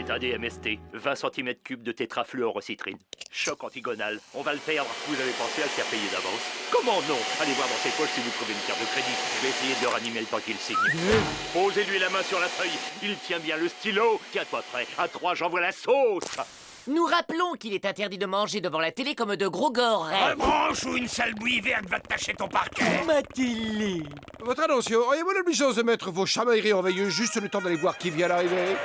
C'est un DMST, 20 cm3 de tétrafluorocitrine. Choc antigonal. On va le perdre. Vous avez pensé à le faire payer d'avance? Comment non? Allez voir dans ses poches si vous trouvez une carte de crédit. Je vais essayer de le ranimer le temps qu'il signe. Posez-lui la main sur la feuille. Il tient bien le stylo. Tiens-toi prêt. À 3, j'envoie la sauce. Nous rappelons qu'il est interdit de manger devant la télé comme de gros gorges. Un branche ou une sale bouillie verte va te tacher ton parquet. Ma télé. Votre annonce, auriez-vous l'obligeance de mettre vos chamailleries en veilleuse juste le temps d'aller voir qui vient d'arriver?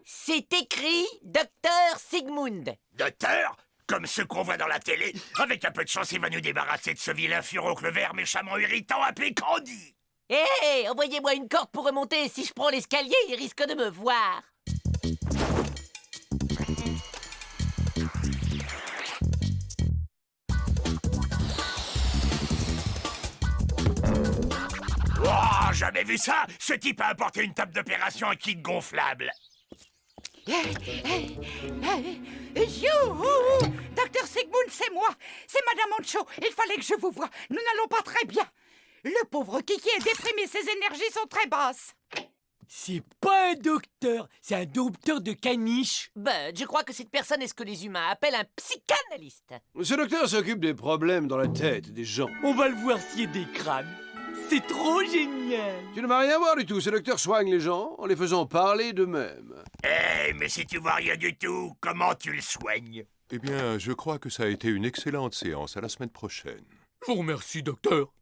C'est écrit Docteur Sigmund. Docteur? Comme ceux qu'on voit dans la télé. Avec un peu de chance, il va nous débarrasser de ce vilain furoncle vert méchamment irritant appelé Candy. Hé, envoyez-moi une corde pour remonter. Si je prends l'escalier, il risque de me voir. Oh, jamais vu ça! Ce type a apporté une table d'opération à kit gonflable. Youhou! Docteur Sigmund, c'est moi. C'est Madame Ancho. Il fallait que je vous voie. Nous n'allons pas très bien. Le pauvre Kiki est déprimé. Ses énergies sont très basses. C'est pas un docteur, c'est un dompteur de caniche. Bud, je crois que cette personne est ce que les humains appellent un psychanalyste. Ce docteur s'occupe des problèmes dans la tête des gens. On va le voir scier des crânes. C'est trop génial. Tu ne vas rien voir du tout. Ce docteur soigne les gens en les faisant parler d'eux-mêmes. Mais si tu vois rien du tout, comment tu le soignes? Eh bien, je crois que ça a été une excellente séance. À la semaine prochaine. Je vous remercie, docteur.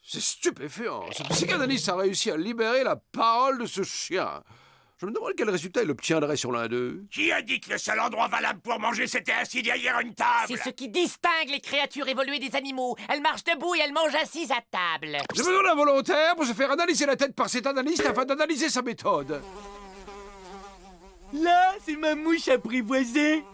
C'est stupéfiant. Ce psychanalyste a réussi à libérer la parole de ce chien. Je me demande quel résultat il obtiendrait sur l'un d'eux. Qui a dit que le seul endroit valable pour manger, c'était assis derrière une table? C'est ce qui distingue les créatures évoluées des animaux. Elles marchent debout et elles mangent assises à table. J'ai besoin d'un volontaire pour se faire analyser la tête par cet analyste afin d'analyser sa méthode. Là, c'est ma mouche apprivoisée.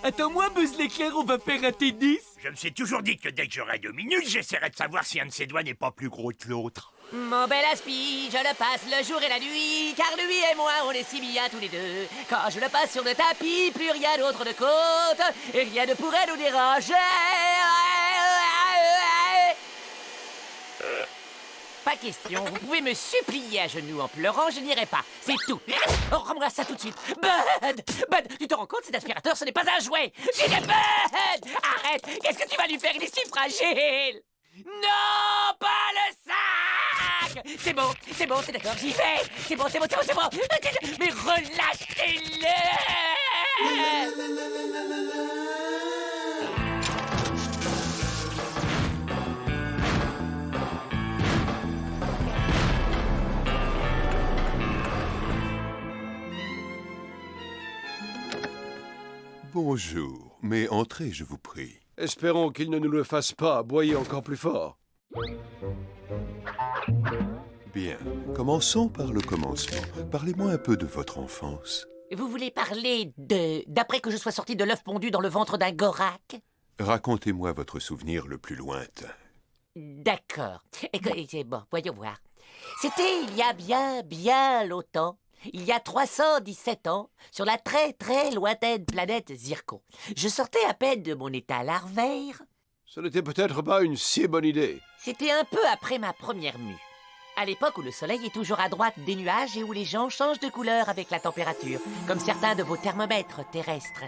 Attends-moi, Buzz l'éclair, on va faire un tennis. Je me suis toujours dit que dès que j'aurai 2 minutes, j'essaierai de savoir si un de ses doigts n'est pas plus gros que l'autre. Mon bel aspi, je le passe le jour et la nuit, car lui et moi, on est si bien tous les deux. Quand je le passe sur le tapis, plus rien d'autre ne compte, et rien ne pourrait nous déranger. Pas question, vous pouvez me supplier à genoux en pleurant, je n'irai pas. C'est tout. Oh, rends-moi ça tout de suite. Bud! Bud, tu te rends compte, cet aspirateur, ce n'est pas un jouet. J'ai des Bud! Arrête! Qu'est-ce que tu vas lui faire? Il est si fragile! Non, pas le sac! C'est bon, c'est d'accord, j'y vais! C'est bon! Mais relâchez-le! Bonjour, mais entrez, je vous prie. Espérons qu'il ne nous le fasse pas aboyer encore plus fort. Bien, commençons par le commencement. Parlez-moi un peu de votre enfance. Vous voulez parler d'après que je sois sorti de l'œuf pondu dans le ventre d'un gorak? Racontez-moi votre souvenir le plus lointain. D'accord. Écoutez, bon, voyons voir. C'était il y a bien longtemps. Il y a 317 ans, sur la très lointaine planète Zircon. Je sortais à peine de mon état larvaire. Ce n'était peut-être pas une si bonne idée. C'était un peu après ma première mue. À l'époque où le soleil est toujours à droite des nuages et où les gens changent de couleur avec la température, comme certains de vos thermomètres terrestres.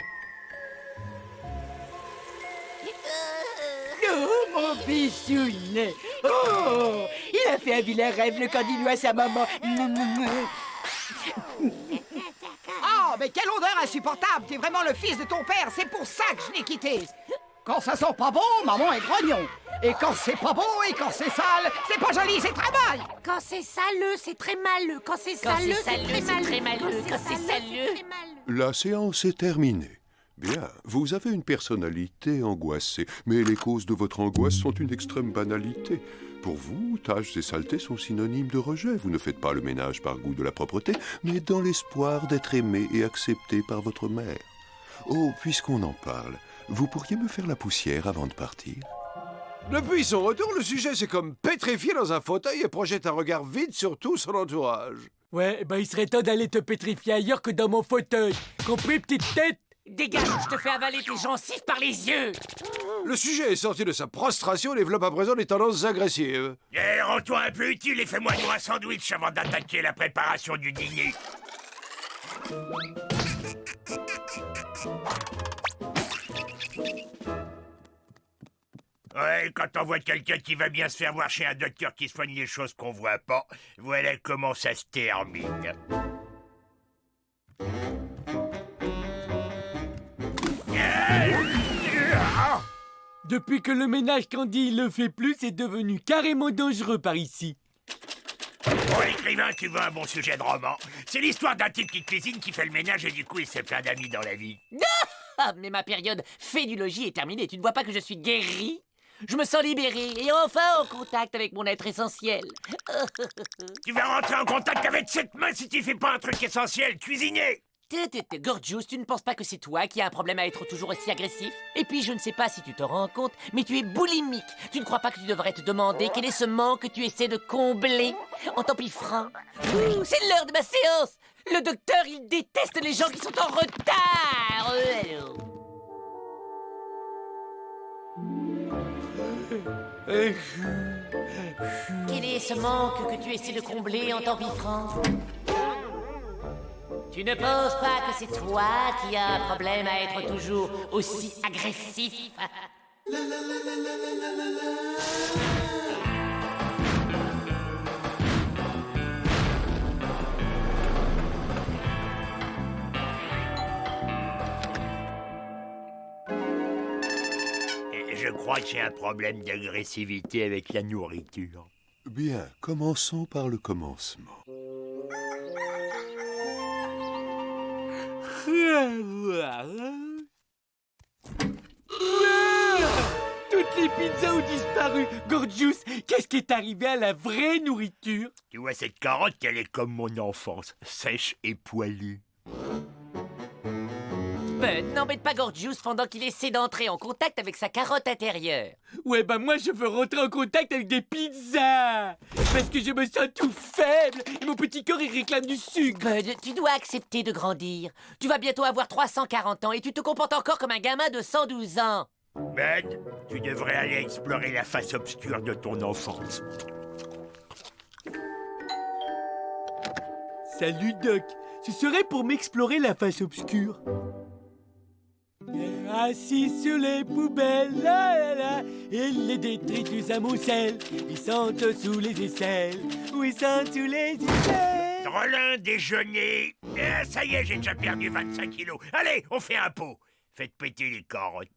Oh, mon bichounet. Oh, il a fait un vilain rêve, le candidat à sa maman. Oh, mais quelle odeur insupportable! T'es vraiment le fils de ton père, c'est pour ça que je l'ai quitté! Quand ça sent pas bon, maman est grognon! Et quand c'est pas bon et quand c'est sale, c'est pas joli, c'est très mal! Quand c'est saleux, c'est très maleux. Quand c'est saleux, c'est très maleux. Quand c'est saleux... La séance est terminée. Bien, vous avez une personnalité angoissée, mais les causes de votre angoisse sont une extrême banalité. Pour vous, taches et saletés sont synonymes de rejet. Vous ne faites pas le ménage par goût de la propreté, mais dans l'espoir d'être aimé et accepté par votre mère. Oh, puisqu'on en parle, vous pourriez me faire la poussière avant de partir? Depuis son retour, le sujet s'est comme pétrifié dans un fauteuil et projette un regard vide sur tout son entourage. Ouais, ben il serait temps d'aller te pétrifier ailleurs que dans mon fauteuil. Compris, petite tête? Dégage ou je te fais avaler tes gencives par les yeux. Le sujet est sorti de sa prostration et développe à présent des tendances agressives. Eh, rends-toi un peu utile et fais-moi nous un sandwich avant d'attaquer la préparation du dîner. Ouais, quand on voit quelqu'un qui va bien se faire voir chez un docteur qui soigne les choses qu'on voit pas, voilà comment ça se termine. Depuis que le ménage Candy le fait plus, c'est devenu carrément dangereux par ici. Pour l'écrivain, tu veux un bon sujet de roman. C'est l'histoire d'un type qui cuisine, qui fait le ménage et du coup il se fait plein d'amis dans la vie. Ah, mais ma période fédulogie est terminée. Tu ne vois pas que je suis guéri? Je me sens libéré et enfin en contact avec mon être essentiel. Tu vas rentrer en contact avec cette main si tu fais pas un truc essentiel, cuisiner. Gorgeous, tu ne penses pas que c'est toi qui as un problème à être toujours aussi agressif? Et puis, je ne sais pas si tu te rends compte, mais tu es boulimique. Tu ne crois pas que tu devrais te demander quel est ce manque que tu essaies de combler en t'empiffrant? Ouh, c'est l'heure de ma séance! Le docteur, il déteste les gens qui sont en retard! Quel est ce manque que tu essaies de combler en t'empiffrant? Tu ne penses pas que c'est toi qui as un problème à être toujours aussi agressif? Je crois que j'ai un problème d'agressivité avec la nourriture. Bien, commençons par le commencement. Toutes les pizzas ont disparu. Gorgeous, qu'est-ce qui est arrivé à la vraie nourriture? Tu vois cette carotte, elle est comme mon enfance, sèche et poilue. Bud, n'embête pas Gorgeous pendant qu'il essaie d'entrer en contact avec sa carotte intérieure. Ouais, bah moi je veux rentrer en contact avec des pizzas. Parce que je me sens tout faible et mon petit corps il réclame du sucre. Bud, tu dois accepter de grandir. Tu vas bientôt avoir 340 ans et tu te comportes encore comme un gamin de 112 ans. Bud, tu devrais aller explorer la face obscure de ton enfance. Salut Doc, ce serait pour m'explorer la face obscure. Assis sur les poubelles, là, là, là, il les détritus amoncellent. Ils sentent sous les aisselles, oui, ils sentent sous les aisselles. Drôlin déjeuner. Ça y est, j'ai déjà perdu 25 kilos. Allez, on fait un pot. Faites péter les carottes.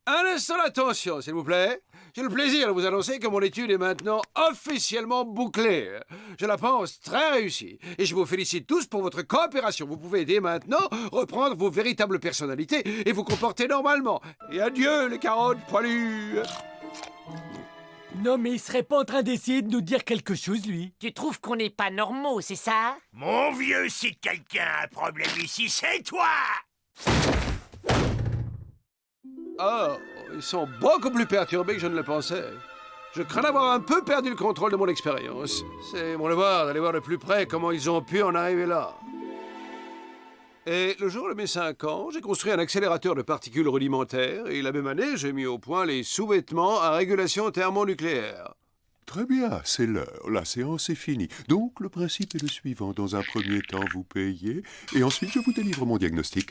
Un instant d'attention, s'il vous plaît. J'ai le plaisir de vous annoncer que mon étude est maintenant officiellement bouclée. Je la pense très réussie. Et je vous félicite tous pour votre coopération. Vous pouvez dès maintenant reprendre vos véritables personnalités et vous comporter normalement. Et adieu, les carottes poilues. Non, mais il serait pas en train d'essayer de nous dire quelque chose, lui? Tu trouves qu'on n'est pas normaux, c'est ça? Mon vieux, si quelqu'un a un problème ici, c'est toi! Oh, ils sont beaucoup plus perturbés que je ne le pensais. Je crains d'avoir un peu perdu le contrôle de mon expérience. C'est mon devoir d'aller voir de plus près comment ils ont pu en arriver là. Et le jour de mes 5 ans, j'ai construit un accélérateur de particules rudimentaires et la même année, j'ai mis au point les sous-vêtements à régulation thermonucléaire. Très bien, c'est l'heure. La séance est finie. Donc, le principe est le suivant. Dans un premier temps, vous payez, et ensuite, je vous délivre mon diagnostic.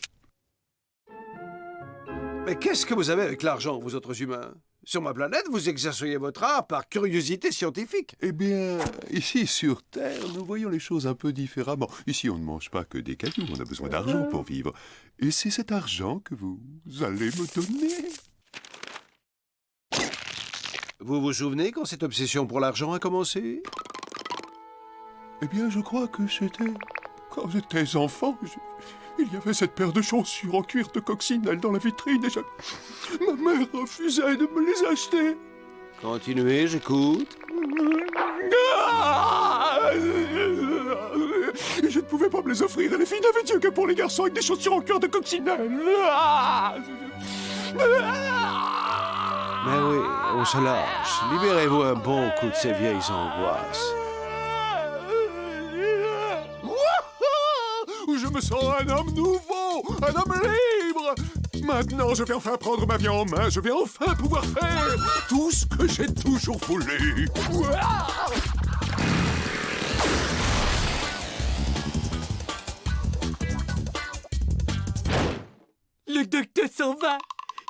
Mais qu'est-ce que vous avez avec l'argent, vous autres humains? Sur ma planète, vous exerceriez votre art par curiosité scientifique. Eh bien, ici, sur Terre, nous voyons les choses un peu différemment. Ici, on ne mange pas que des cailloux, on a besoin d'argent pour vivre. Et c'est cet argent que vous allez me donner. Vous vous souvenez quand cette obsession pour l'argent a commencé? Eh bien, je crois que c'était... Quand j'étais enfant, il y avait cette paire de chaussures en cuir de coccinelle dans la vitrine et ma mère refusait de me les acheter. Continuez, j'écoute. Et je ne pouvais pas me les offrir et les filles n'avaient Dieu que pour les garçons avec des chaussures en cuir de coccinelle. Mais oui, on se lâche. Libérez-vous un bon coup de ces vieilles angoisses. Je me sens un homme nouveau, un homme libre. Maintenant, je vais enfin prendre ma vie en main. Je vais enfin pouvoir faire tout ce que j'ai toujours voulu. Le docteur s'en va.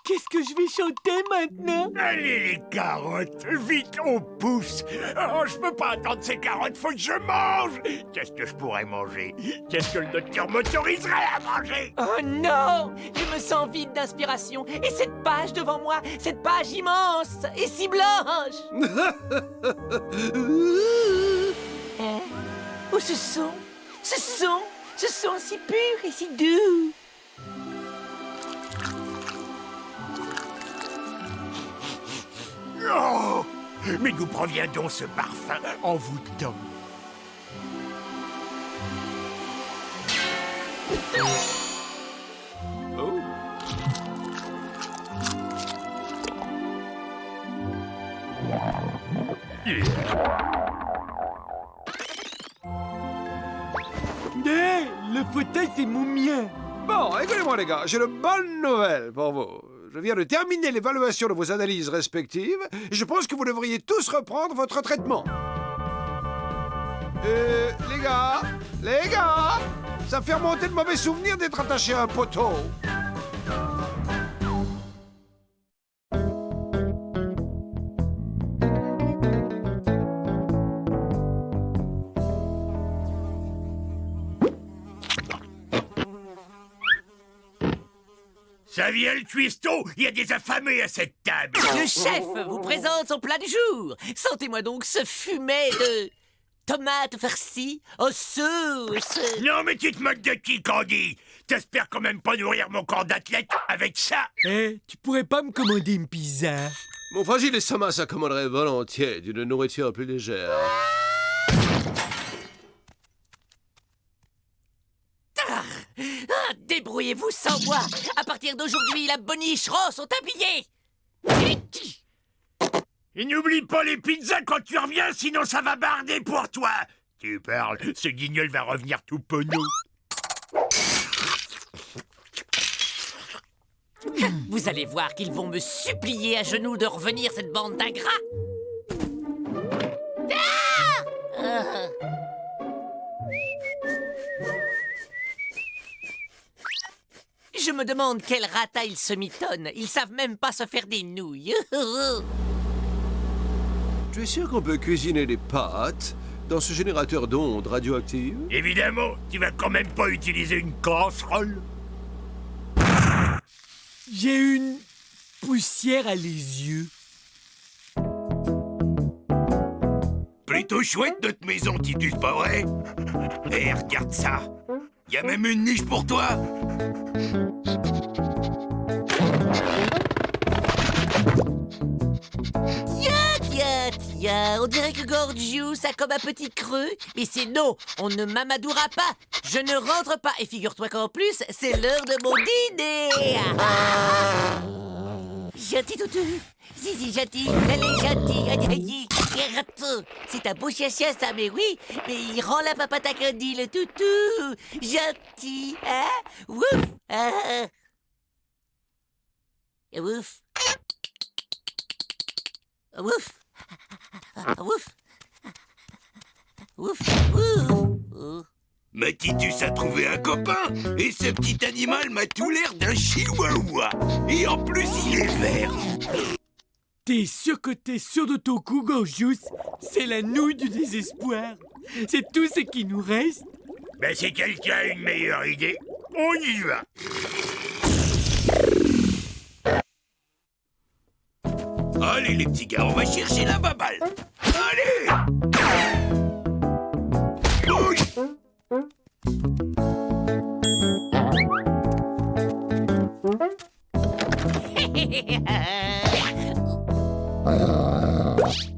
Qu'est-ce que je vais chanter maintenant? Allez, les carottes, vite, on pousse. Oh, je peux pas attendre ces carottes, faut que je mange. Qu'est-ce que je pourrais manger? Qu'est-ce que le docteur m'autoriserait à manger? Oh non! Je me sens vide d'inspiration. Et cette page devant moi, cette page immense et si blanche! Hein? Oh, ce son si pur et si doux! Oh, mais d'où provient donc ce parfum envoûtant? Oh. Hé, le fauteuil, c'est mon mien. Bon, écoutez-moi les gars, j'ai de bonnes nouvelles pour vous. Je viens de terminer l'évaluation de vos analyses respectives et je pense que vous devriez tous reprendre votre traitement. Les gars, ça fait remonter de mauvais souvenirs d'être attaché à un poteau. Saviel Cuistot, il y a des affamés à cette table. Le chef vous présente son plat du jour. Sentez-moi donc ce fumet de tomates farcies aux sauces. Non, mais tu te moques de qui, Candy? T'espères quand même pas nourrir mon corps d'athlète avec ça? Eh, tu pourrais pas me commander une pizza? Mon fragile estomac s'accommoderait volontiers d'une nourriture plus légère. Débrouillez-vous sans moi. À partir d'aujourd'hui, la boniche rose sont habillés. Et n'oublie pas les pizzas quand tu reviens, sinon ça va barder pour toi. Tu parles, ce guignol va revenir tout penaud. Vous allez voir qu'ils vont me supplier à genoux de revenir, cette bande d'ingrats. Je me demande quel rata ils se mitonnent. Ils savent même pas se faire des nouilles. Tu es sûr qu'on peut cuisiner des pâtes dans ce générateur d'ondes radioactives? Évidemment, tu vas quand même pas utiliser une casserole. J'ai une poussière à les yeux. Plutôt chouette notre maison, Titus, pas vrai? Eh, regarde ça. Y a même une niche pour toi. Tiens, on dirait que Gorgius a comme un petit creux. Mais c'est non, on ne m'amadoura pas. Je ne rentre pas. Et figure-toi qu'en plus, c'est l'heure de mon dîner. Gentil toutou. Si, gentil. Elle est gentille. C'est un beau chien ça, mais oui. Mais il rend la papata Candy, le toutou. Gentil, hein? Wouf. Wouf. Wouf. Wouf. Wouf. Wouf. Mais Titus a trouvé un copain. Et ce petit animal m'a tout l'air d'un chihuahua. Et en plus, il est vert. T'es sûr de ton coup, Gorgius? C'est la nouille du désespoir. C'est tout ce qui nous reste. Ben, si quelqu'un a une meilleure idée, on y va. Allez, les petits gars, on va chercher la baballe. Allez! Bouge!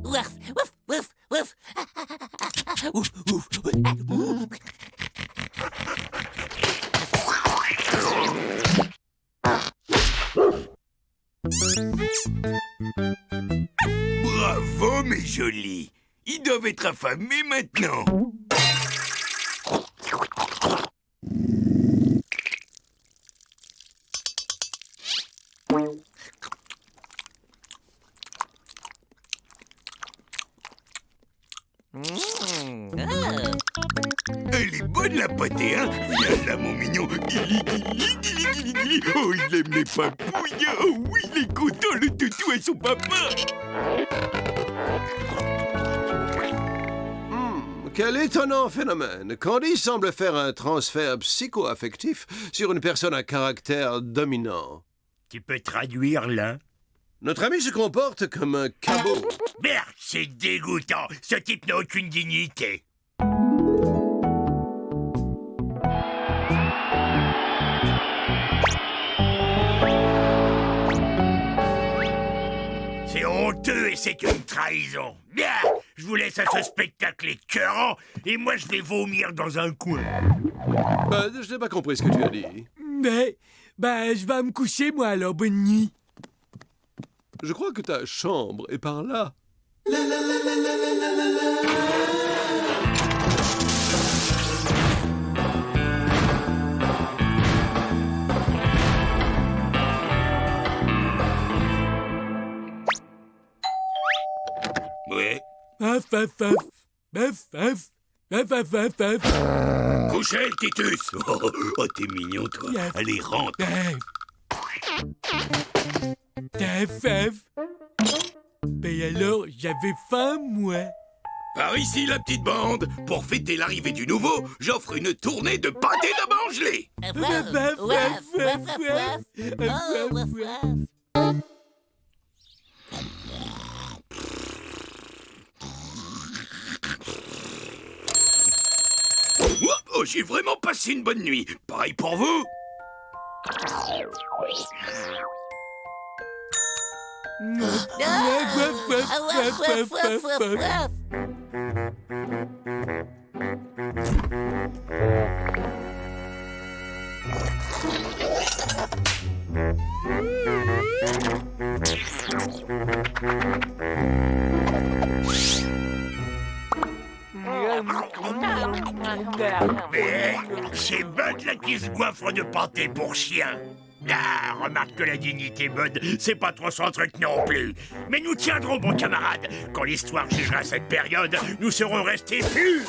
Wouf, wouf, wouf, wouf. Ouf, ouf. Bravo, mes jolis. Ils doivent être affamés maintenant. Elle est bonne la pâtée, hein? Viens là, mon mignon. Guili, guili, guili, guili, guili. Oh, il aime les papouilles. Oh oui, il est content, le toutou et son papa. Quel étonnant phénomène. Candy semble faire un transfert psycho-affectif sur une personne à caractère dominant. Tu peux traduire, là? Notre ami se comporte comme un cabot. Merde, c'est dégoûtant. Ce type n'a aucune dignité. C'est honteux et c'est une trahison. Bien, je vous laisse à ce spectacle écœurant et moi je vais vomir dans un coin. Je n'ai pas compris ce que tu as dit. Mais, je vais me coucher, moi, alors, bonne nuit. Je crois que ta chambre est par là. Ouais. Paf, paf, paf. Paf, paf. Paf, paf, paf, paf. Couchez, Titus. Oh, t'es mignon, toi. Yes. Allez, rentre. Paf, paf. Ben alors, j'avais faim, moi. Par ici, la petite bande. Pour fêter l'arrivée du nouveau, j'offre une tournée de pâté d'amangelé. Paf, paf, paf, paf, paf. Oh, j'ai vraiment passé une bonne nuit. Pareil pour vous. Mais c'est Bud là qui se goinfre de pâté pour chien. Ah, remarque que la dignité, Bud, c'est pas trop son truc non plus. Mais nous tiendrons, bon camarade. Quand l'histoire jugera cette période, nous serons restés purs.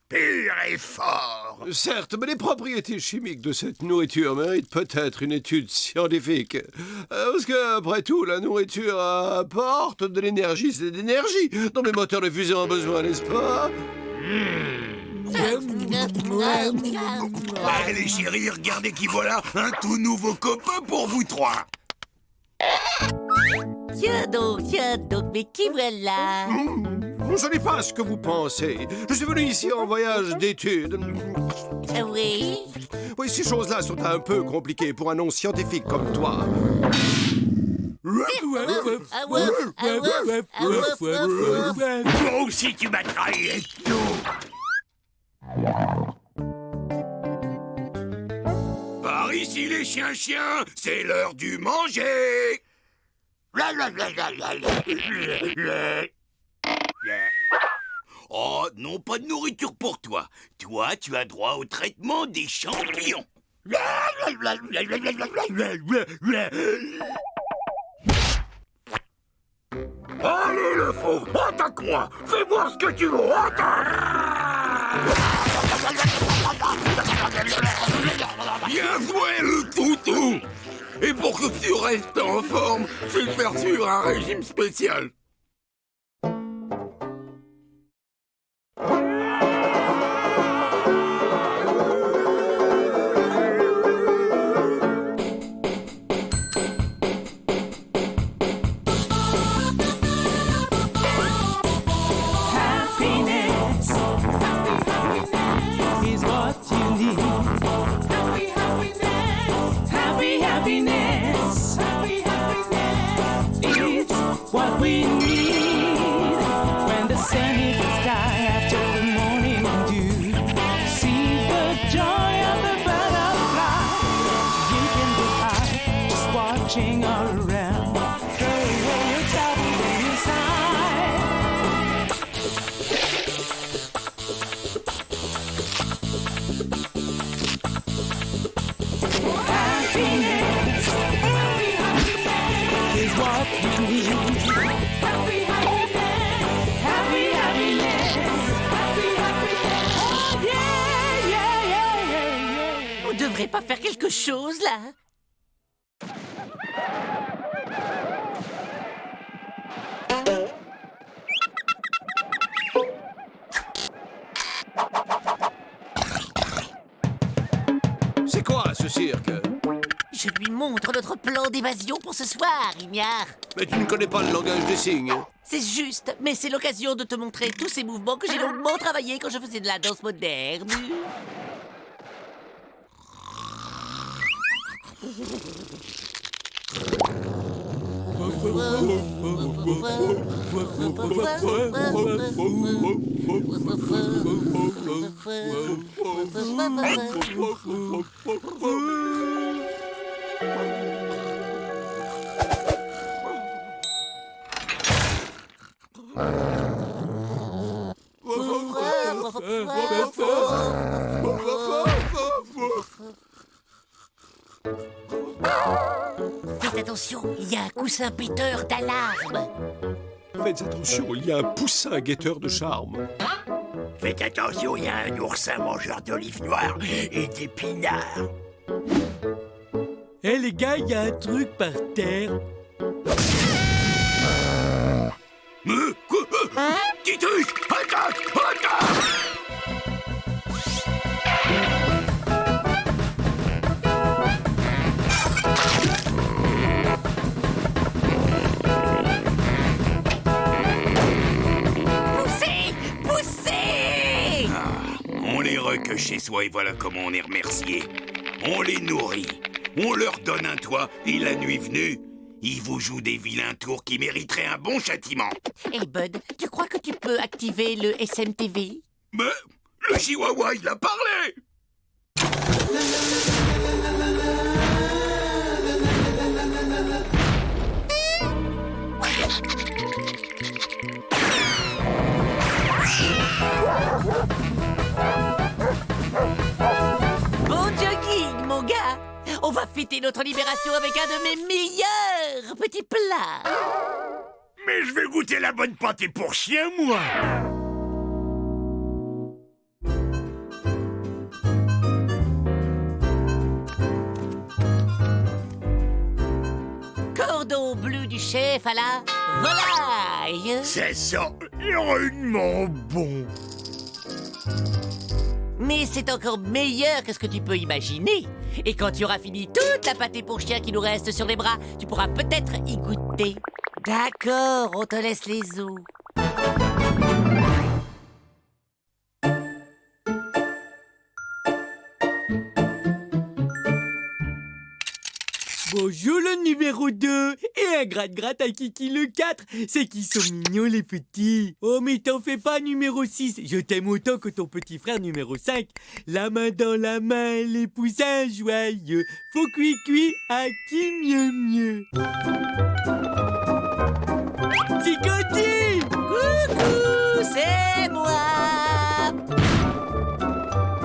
Purs et forts. Certes, mais les propriétés chimiques de cette nourriture méritent peut-être une étude scientifique. Parce que, après tout, la nourriture apporte de l'énergie, c'est de l'énergie dont les moteurs de fusée ont besoin, n'est-ce pas? Allez, chérie, regardez qui voilà, un tout nouveau copain pour vous trois. Tiens donc, mais qui voilà? Ce n'est pas ce que vous pensez. Je suis venu ici en voyage d'études. Oui? Oui, ces choses-là sont un peu compliquées pour un nom scientifique comme toi. Toi aussi, tu m'as trahi, et tout. Par ici, les chiens, c'est l'heure du manger. Oh, non, pas de nourriture pour toi. Toi, tu as droit au traitement des champignons. Allez, le faux, attaque-moi. Fais voir ce que tu veux. Bien joué, le toutou. Et pour que tu restes en forme, je vais te faire suivre un régime spécial. What we need when the sun hits the sky after the morning dew. See the joy of the butterfly. You can be high just watching all around. Throw away your troubles and your happiness is what we need. Happy, happiness. faire quelque chose, là? C'est quoi, ce cirque? Je lui montre notre plan d'évasion pour ce soir, Ignare. Mais tu ne connais pas le langage des signes. C'est juste, mais c'est l'occasion de te montrer tous ces mouvements que j'ai longuement travaillés quand je faisais de la danse moderne. Faites attention, il y a un coussin péteur d'alarme. Faites attention, il y a un poussin guetteur de charme. Faites attention, il y a un oursin mangeur d'olives noires et d'épinards. Eh les gars, il y a un truc par terre. Titus, attaque, attaque! Poussez! Poussez! On les recueille chez soi et voilà comment on est remercié. On les nourrit, on leur donne un toit et la nuit venue, ils vous jouent des vilains tours qui mériteraient un bon châtiment. Hey Bud, tu crois que tu peux activer le SMTV? Mais le chihuahua, il a parlé! Bon jogging, mon gars! On va fêter notre libération avec un de mes meilleurs petits plats! Mais je vais goûter la bonne pâtée pour chien, moi! Cordon bleu du chef à la volaille! C'est ça, rudement bon! Mais c'est encore meilleur que ce que tu peux imaginer. Et quand tu auras fini toute la pâtée pour chien qui nous reste sur les bras, tu pourras peut-être y goûter. D'accord, on te laisse les os. Bonjour le numéro 2 et un gratte-gratte à Kiki le 4. C'est qu'ils sont mignons les petits. Oh mais t'en fais pas numéro 6. Je t'aime autant que ton petit frère numéro 5. La main dans la main, les poussins joyeux. Faut cuit à qui mieux. Ticotti! Coucou, c'est moi.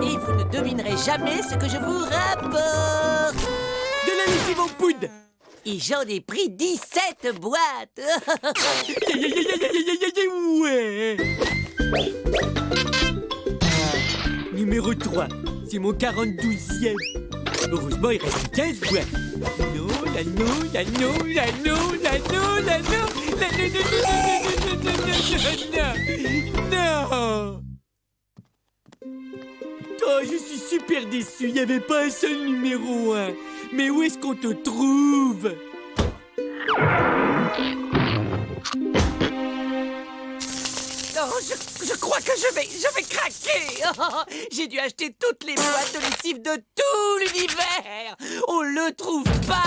Et vous ne devinerez jamais ce que je vous rapporte. De la lessive en poudre. Et j'en ai pris 17 boîtes. Ouais. Numéro 3, c'est mon 42e. Heureusement, il reste 15 boîtes. Non. Oh, je suis super déçu, il n'y avait pas un seul numéro 1. Mais où est-ce qu'on te trouve? Oh, je crois que je vais craquer. Oh, j'ai dû acheter toutes les boîtes de lessive de tout l'univers. On le trouve pas.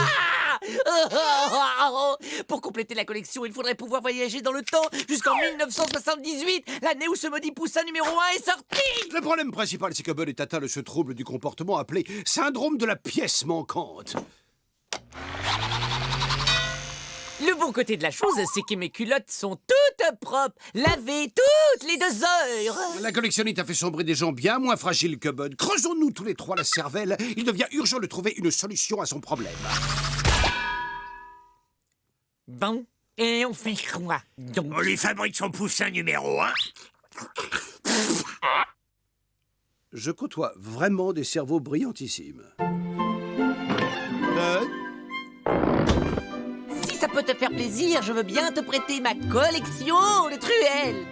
Oh, pour compléter la collection, il faudrait pouvoir voyager dans le temps jusqu'en 1978, l'année où ce maudit poussin numéro 1 est sorti. Le problème principal, c'est que Bud est atteint de ce trouble du comportement appelé syndrome de la pièce manquante. Le bon côté de la chose, c'est que mes culottes sont toutes propres, lavées toutes les 2 heures. La collectionnite a fait sombrer des gens bien moins fragiles que Bud. Creusons-nous tous les trois la cervelle. Il devient urgent de trouver une solution à son problème. Bon, et on fait quoi donc? On lui fabrique son poussin numéro 1. Je côtoie vraiment des cerveaux brillantissimes. peut te faire plaisir, je veux bien te prêter ma collection de truelles.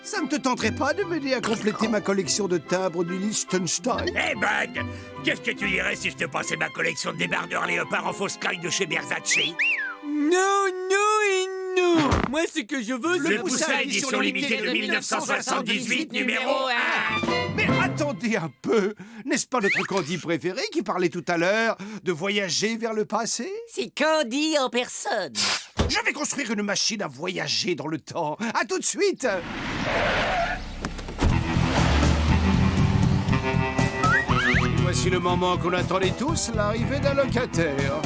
Ça ne te tenterait pas de m'aider à compléter ma collection de timbres du Liechtenstein? Eh Bud, qu'est-ce que tu dirais si je te passais ma collection de débardeurs léopards en fausse caille de chez Versace? Non, non et non. Moi, ce que je veux, c'est Le poussin édition limitée de 1978, numéro 1. Mais attendez un peu! N'est-ce pas notre Candy préféré qui parlait tout à l'heure de voyager vers le passé? C'est Candy en personne. Je vais construire une machine à voyager dans le temps. À tout de suite! Voici le moment qu'on attendait tous, l'arrivée d'un locataire.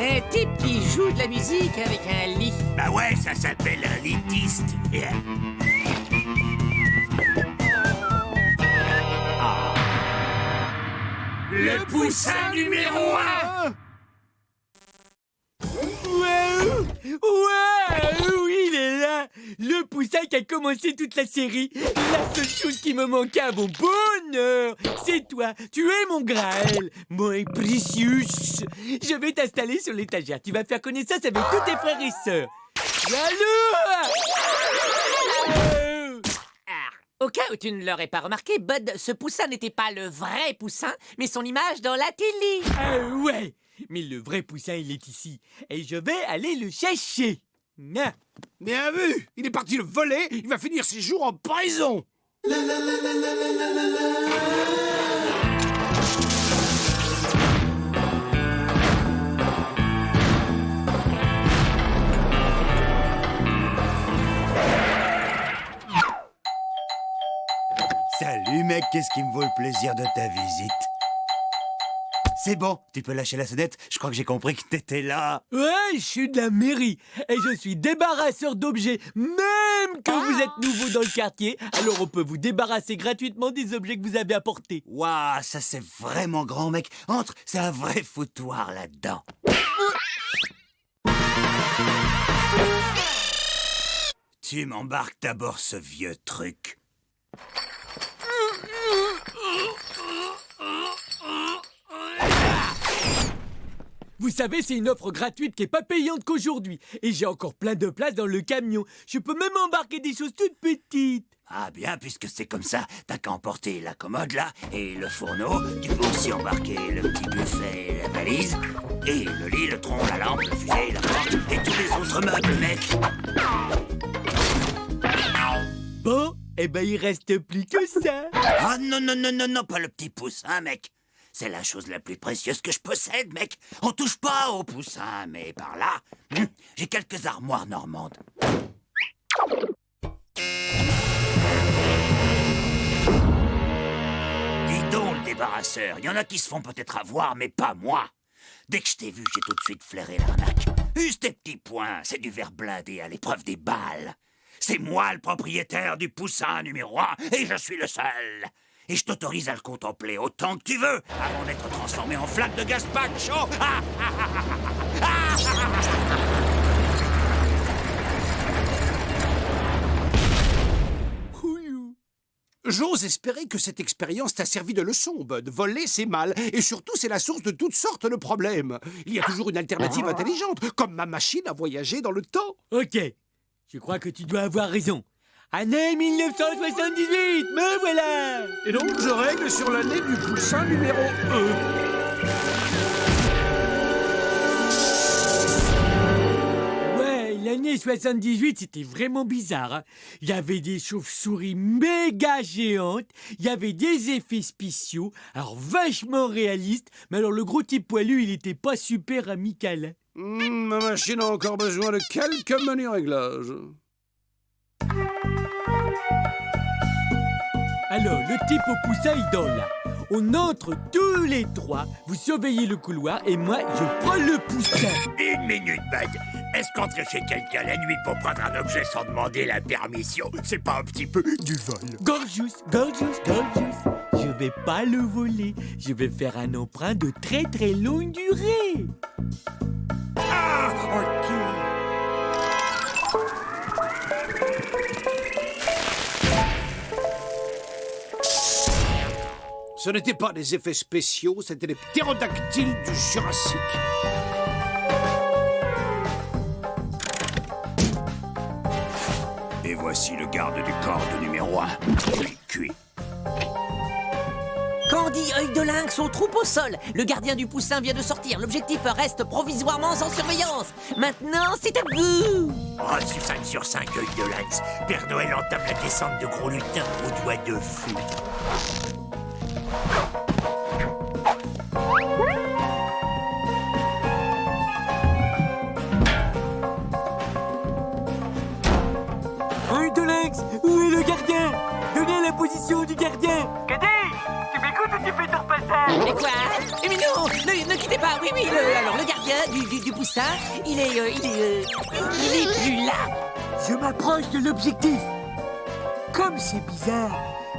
Un type qui joue de la musique avec un lit. Bah ouais, ça s'appelle un litiste. Le poussin numéro 1. Waouh! Waouh! Il est là! Le poussin qui a commencé toute la série. La seule chose qui me manquait à mon bonheur, c'est toi. Tu es mon Graël, mon précieux. Je vais t'installer sur l'étagère. Tu vas faire connaissance avec tous tes frères et sœurs. Allô! Au cas où tu ne l'aurais pas remarqué, Bud, ce poussin n'était pas le vrai poussin, mais son image dans la télé. Ouais! Mais le vrai poussin, il est ici. Et je vais aller le chercher. Ah. Bien vu! Il est parti le voler, il va finir ses jours en prison! Salut mec, qu'est-ce qui me vaut le plaisir de ta visite? C'est bon, tu peux lâcher la sonnette, je crois que j'ai compris que t'étais là. Ouais, je suis de la mairie et je suis débarrasseur d'objets, même que vous êtes nouveau dans le quartier, alors on peut vous débarrasser gratuitement des objets que vous avez apportés. Waouh, ça c'est vraiment grand mec. Entre, c'est un vrai foutoir là-dedans. Tu m'embarques d'abord ce vieux truc. Vous savez, c'est une offre gratuite qui est pas payante qu'aujourd'hui. Et j'ai encore plein de place dans le camion. Je peux même embarquer des choses toutes petites. Ah bien, puisque c'est comme ça, t'as qu'à emporter la commode là, et le fourneau. Tu peux aussi embarquer le petit buffet et la valise, et le lit, le tronc, la lampe, le fusil, la porte, et tous les autres meubles, mec. Bon, eh ben il reste plus que ça. Ah non, non, non, non, non, pas le petit poussin, mec. C'est la chose la plus précieuse que je possède, mec. On touche pas au poussin, mais par là, j'ai quelques armoires normandes. Dis donc, le débarrasseur, il y en a qui se font peut-être avoir, mais pas moi. Dès que je t'ai vu, j'ai tout de suite flairé l'arnaque. Use tes petits poings, c'est du verre blindé à l'épreuve des balles. C'est moi le propriétaire du poussin numéro 1, et je suis le seul. Et je t'autorise à le contempler autant que tu veux, avant d'être transformé en flaque de gazpacho. J'ose espérer que cette expérience t'a servi de leçon, Bud. Voler, c'est mal, et surtout, c'est la source de toutes sortes de problèmes. Il y a toujours une alternative intelligente, comme ma machine à voyager dans le temps. Ok, je crois que tu dois avoir raison. Année 1978, me voilà. Et donc, je règle sur l'année du poussin numéro 1. Ouais, l'année 78, c'était vraiment bizarre. Hein. Il y avait des chauves-souris méga géantes, il y avait des effets spéciaux, alors vachement réalistes, mais alors le gros type poilu, il était pas super amical. Ma machine a encore besoin de quelques menus réglages. Alors, le type au poussin, il dort là. On entre tous les trois, vous surveillez le couloir et moi, je prends le poussin. Une minute, Bud. Est-ce qu'entrer chez quelqu'un la nuit pour prendre un objet sans demander la permission, c'est pas un petit peu du vol? Gorgeous, gorgeous, gorgeous. Je vais pas le voler. Je vais faire un emprunt de très très longue durée. Ah, ok. Ce n'étaient pas des effets spéciaux, c'étaient des ptérodactyles du Jurassique. Et voici le garde du corps de numéro 1. Cuit. Candy, œil de lynx, on troupe au sol. Le gardien du poussin vient de sortir. L'objectif reste provisoirement sans surveillance. Maintenant, c'est à vous. Reçu 5 sur 5, œil de lynx. Père Noël entame la descente de gros lutins aux doigts de feu. Œil de lynx, où est le gardien? Donnez la position du gardien. Mais quoi? Mais non, ne quittez pas. Oui, alors le gardien du poussin, il est plus là. Je m'approche de l'objectif. Comme c'est bizarre,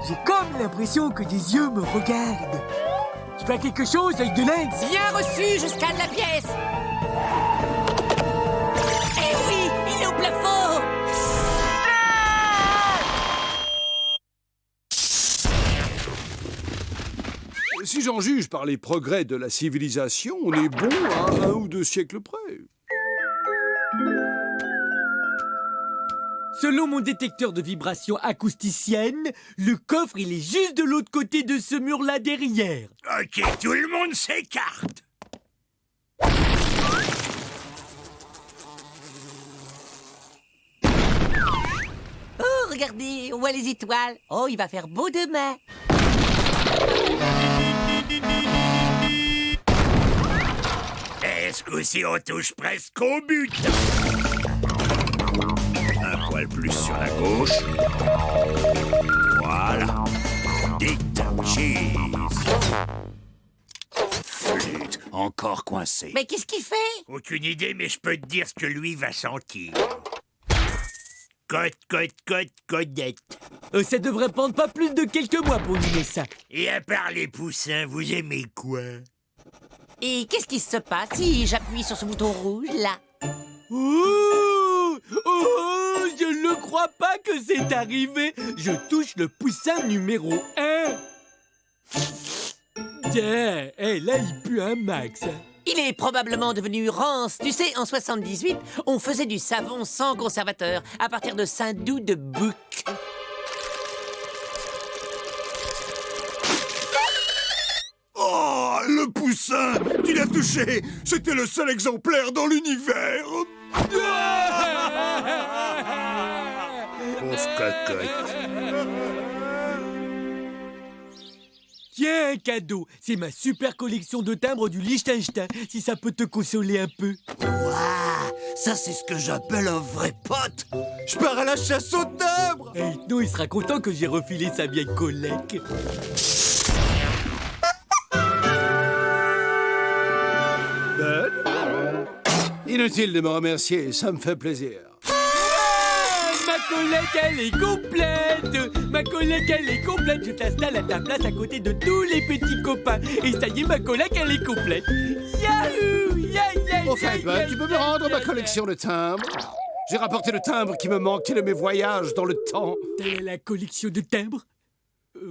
j'ai comme l'impression que des yeux me regardent. Tu fais quelque chose, œil de lynx? Bien reçu, je scanne la pièce. Eh oui, il est au plafond. Si j'en juge par les progrès de la civilisation, on est bon à 1 ou 2 siècles près. Selon mon détecteur de vibrations acousticiennes, le coffre, il est juste de l'autre côté de ce mur-là derrière. Ok, tout le monde s'écarte. Oh, regardez, on voit les étoiles. Oh, il va faire beau demain. Est-ce que on touche presque au but? Un poil plus sur la gauche. Voilà. Dites cheese. Flûte, encore coincé. Mais qu'est-ce qu'il fait? Aucune idée, mais je peux te dire ce que lui va sentir. Codette. Ça devrait prendre pas plus de quelques mois pour limer ça. Et à part les poussins, vous aimez quoi? Et qu'est-ce qui se passe si j'appuie sur ce bouton rouge, là? Oh, je ne crois pas que c'est arrivé. Je touche le poussin numéro 1. Tiens, là, il pue un max. Il est probablement devenu rance. Tu sais, en 78, on faisait du savon sans conservateur à partir de saindoux de bouc. Oh, le poussin! Tu l'as touché! C'était le seul exemplaire dans l'univers! Pauvre cocotte. Tiens, un cadeau. C'est ma super collection de timbres du Liechtenstein, si ça peut te consoler un peu. Waouh, ça c'est ce que j'appelle un vrai pote. Je pars à la chasse aux timbres. Non, il sera content que j'ai refilé sa vieille collègue. Inutile de me remercier, ça me fait plaisir. Ma collègue, elle est complète. Ma collègue, elle est complète. Je t'installe à ta place à côté de tous les petits copains. Et ça y est, ma collègue, elle est complète. Yahoo! Au fait, Bud, tu peux me rendre ma collection de timbres? J'ai rapporté le timbre qui me manquait de mes voyages dans le temps. T'as la collection de timbres?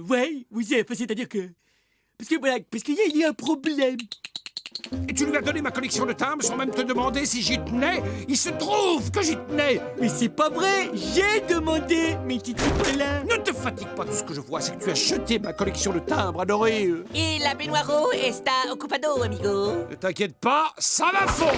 Ouais, c'est-à-dire que... Parce qu'il y a un problème. Et tu lui as donné ma collection de timbres sans même te demander si j'y tenais? Il se trouve que j'y tenais! Mais c'est pas vrai! J'ai demandé, mes petits là. Ne te fatigue pas, tout ce que je vois, c'est que tu as jeté ma collection de timbres adorée. Et la baignoire está occupado, amigo. Ne t'inquiète pas, ça va fondre!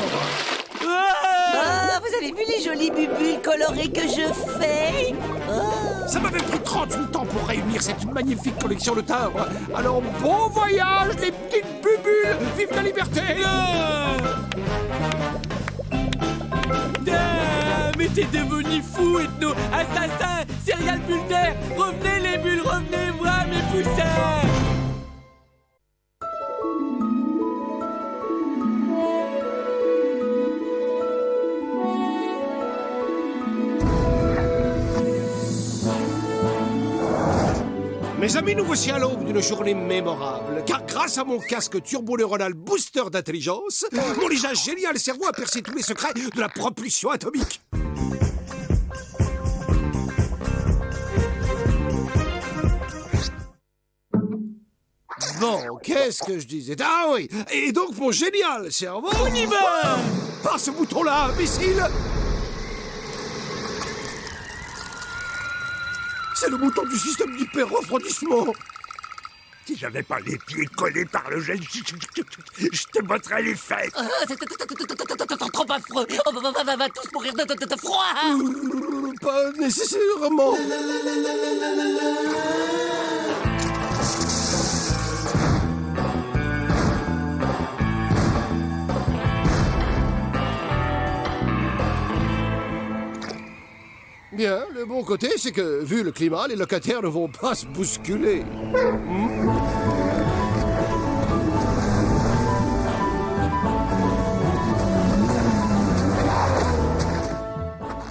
Oh, vous avez vu les jolies bulles colorées que je fais? Oh. Ça m'avait pris 38 ans pour réunir cette magnifique collection de timbres. Alors bon voyage, les petites bubules! Vive la liberté! Mais t'es devenu fou, ethno! Assassin! Serial bulletaire! Revenez les bulles, revenez voir mes poussins! Mes amis, nous voici à l'aube d'une journée mémorable, car grâce à mon casque turbo-neuronal booster d'intelligence, mon déjà génial cerveau a percé tous les secrets de la propulsion atomique. Bon, qu'est-ce que je disais? Ah oui, et donc mon génial cerveau... On y va! Par ce bouton-là, imbécile! C'est le bouton du système d'hyper-refroidissement. Si j'avais pas les pieds collés par le gel, je te botterais les fesses. C'est trop affreux. On va tous mourir de froid. Pas nécessairement. Bien, le bon côté, c'est que, vu le climat, les locataires ne vont pas se bousculer.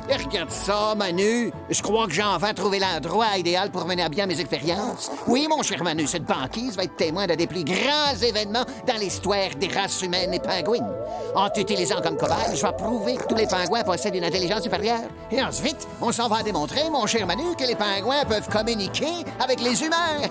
Et regarde ça, Manu. Je crois que j'ai enfin trouvé l'endroit idéal pour mener à bien mes expériences. Oui, mon cher Manu, cette banquise va être témoin d'un des plus grands événements dans l'histoire des races humaines et pingouines. En t'utilisant comme cobaye, je vais prouver que tous les pingouins possèdent une intelligence supérieure. Et ensuite, on s'en va démontrer, mon cher Manu, que les pingouins peuvent communiquer avec les humains.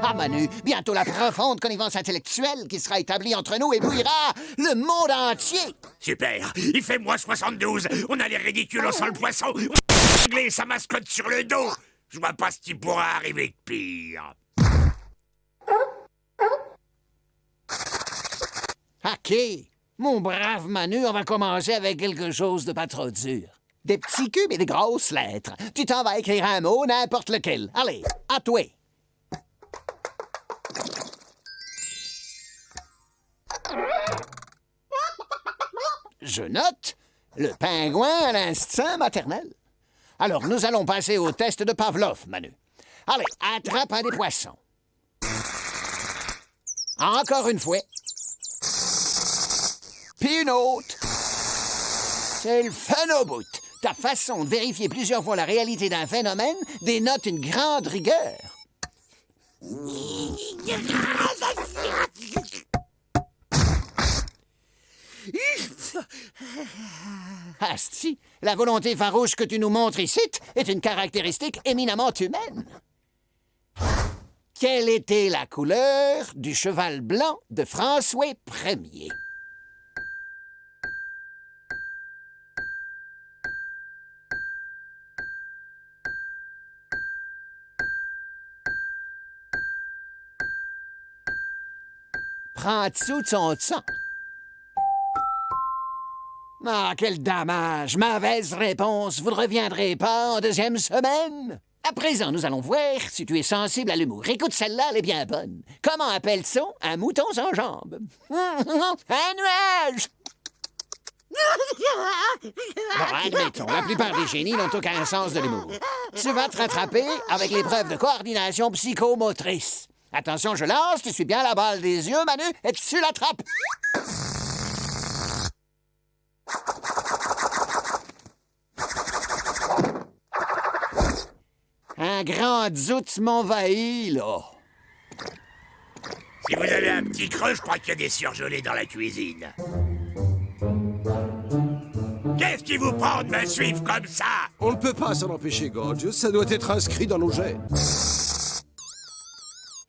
Ah, Manu, bientôt la profonde connivence intellectuelle qui sera établie entre nous éblouira le monde entier. Super, il fait moins 72. On a les ridicules, on sent le poisson. On a réglé sa mascotte sur le dos. Je vois pas ce qui pourra arriver de pire. OK. Mon brave Manu, on va commencer avec quelque chose de pas trop dur. Des petits cubes et des grosses lettres. Tu t'en vas écrire un mot, n'importe lequel. Allez, à toi. Je note le pingouin à l'instinct maternel. Alors, nous allons passer au test de Pavlov, Manu. Allez, attrape un des poissons. Encore une fois. Puis une autre. C'est le fun au bout. Ta façon de vérifier plusieurs fois la réalité d'un phénomène dénote une grande rigueur. Asti, la volonté farouche que tu nous montres ici est une caractéristique éminemment humaine. Quelle était la couleur du cheval blanc de François Ier? Prends dessous de son sang. Ah, quel dommage! Mauvaise réponse. Vous ne reviendrez pas en deuxième semaine? À présent, nous allons voir si tu es sensible à l'humour. Écoute, celle-là, elle est bien bonne. Comment appelle-t-on un mouton sans jambes? Un nuage! Bon, admettons, la plupart des génies n'ont aucun sens de l'humour. Tu vas te rattraper avec l'épreuve de coordination psychomotrice. Attention, je lance, tu suis bien la balle des yeux, Manu, et tu l'attrapes. Un grand zout m'envahit, là. Si vous avez un petit creux, je crois qu'il y a des surgelés dans la cuisine. Qu'est-ce qui vous prend de me suivre comme ça? On ne peut pas s'en empêcher, Gorgeous. Ça doit être inscrit dans nos gènes.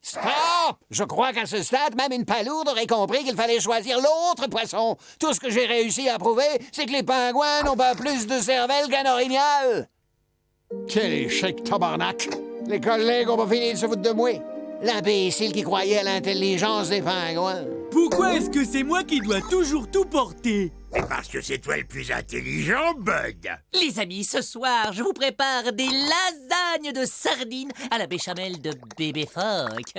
Stop! Je crois qu'à ce stade, même une palourde aurait compris qu'il fallait choisir l'autre poisson. Tout ce que j'ai réussi à prouver, c'est que les pingouins n'ont pas plus de cervelle qu'un orignal. Quel échec, tabarnak! Les collègues ont pas fini de se foutre de moi. L'imbécile qui croyait à l'intelligence des pingouins. Pourquoi est-ce que c'est moi qui dois toujours tout porter? C'est parce que c'est toi le plus intelligent, Bud. Les amis, ce soir, je vous prépare des lasagnes de sardines à la béchamel de bébé phoque.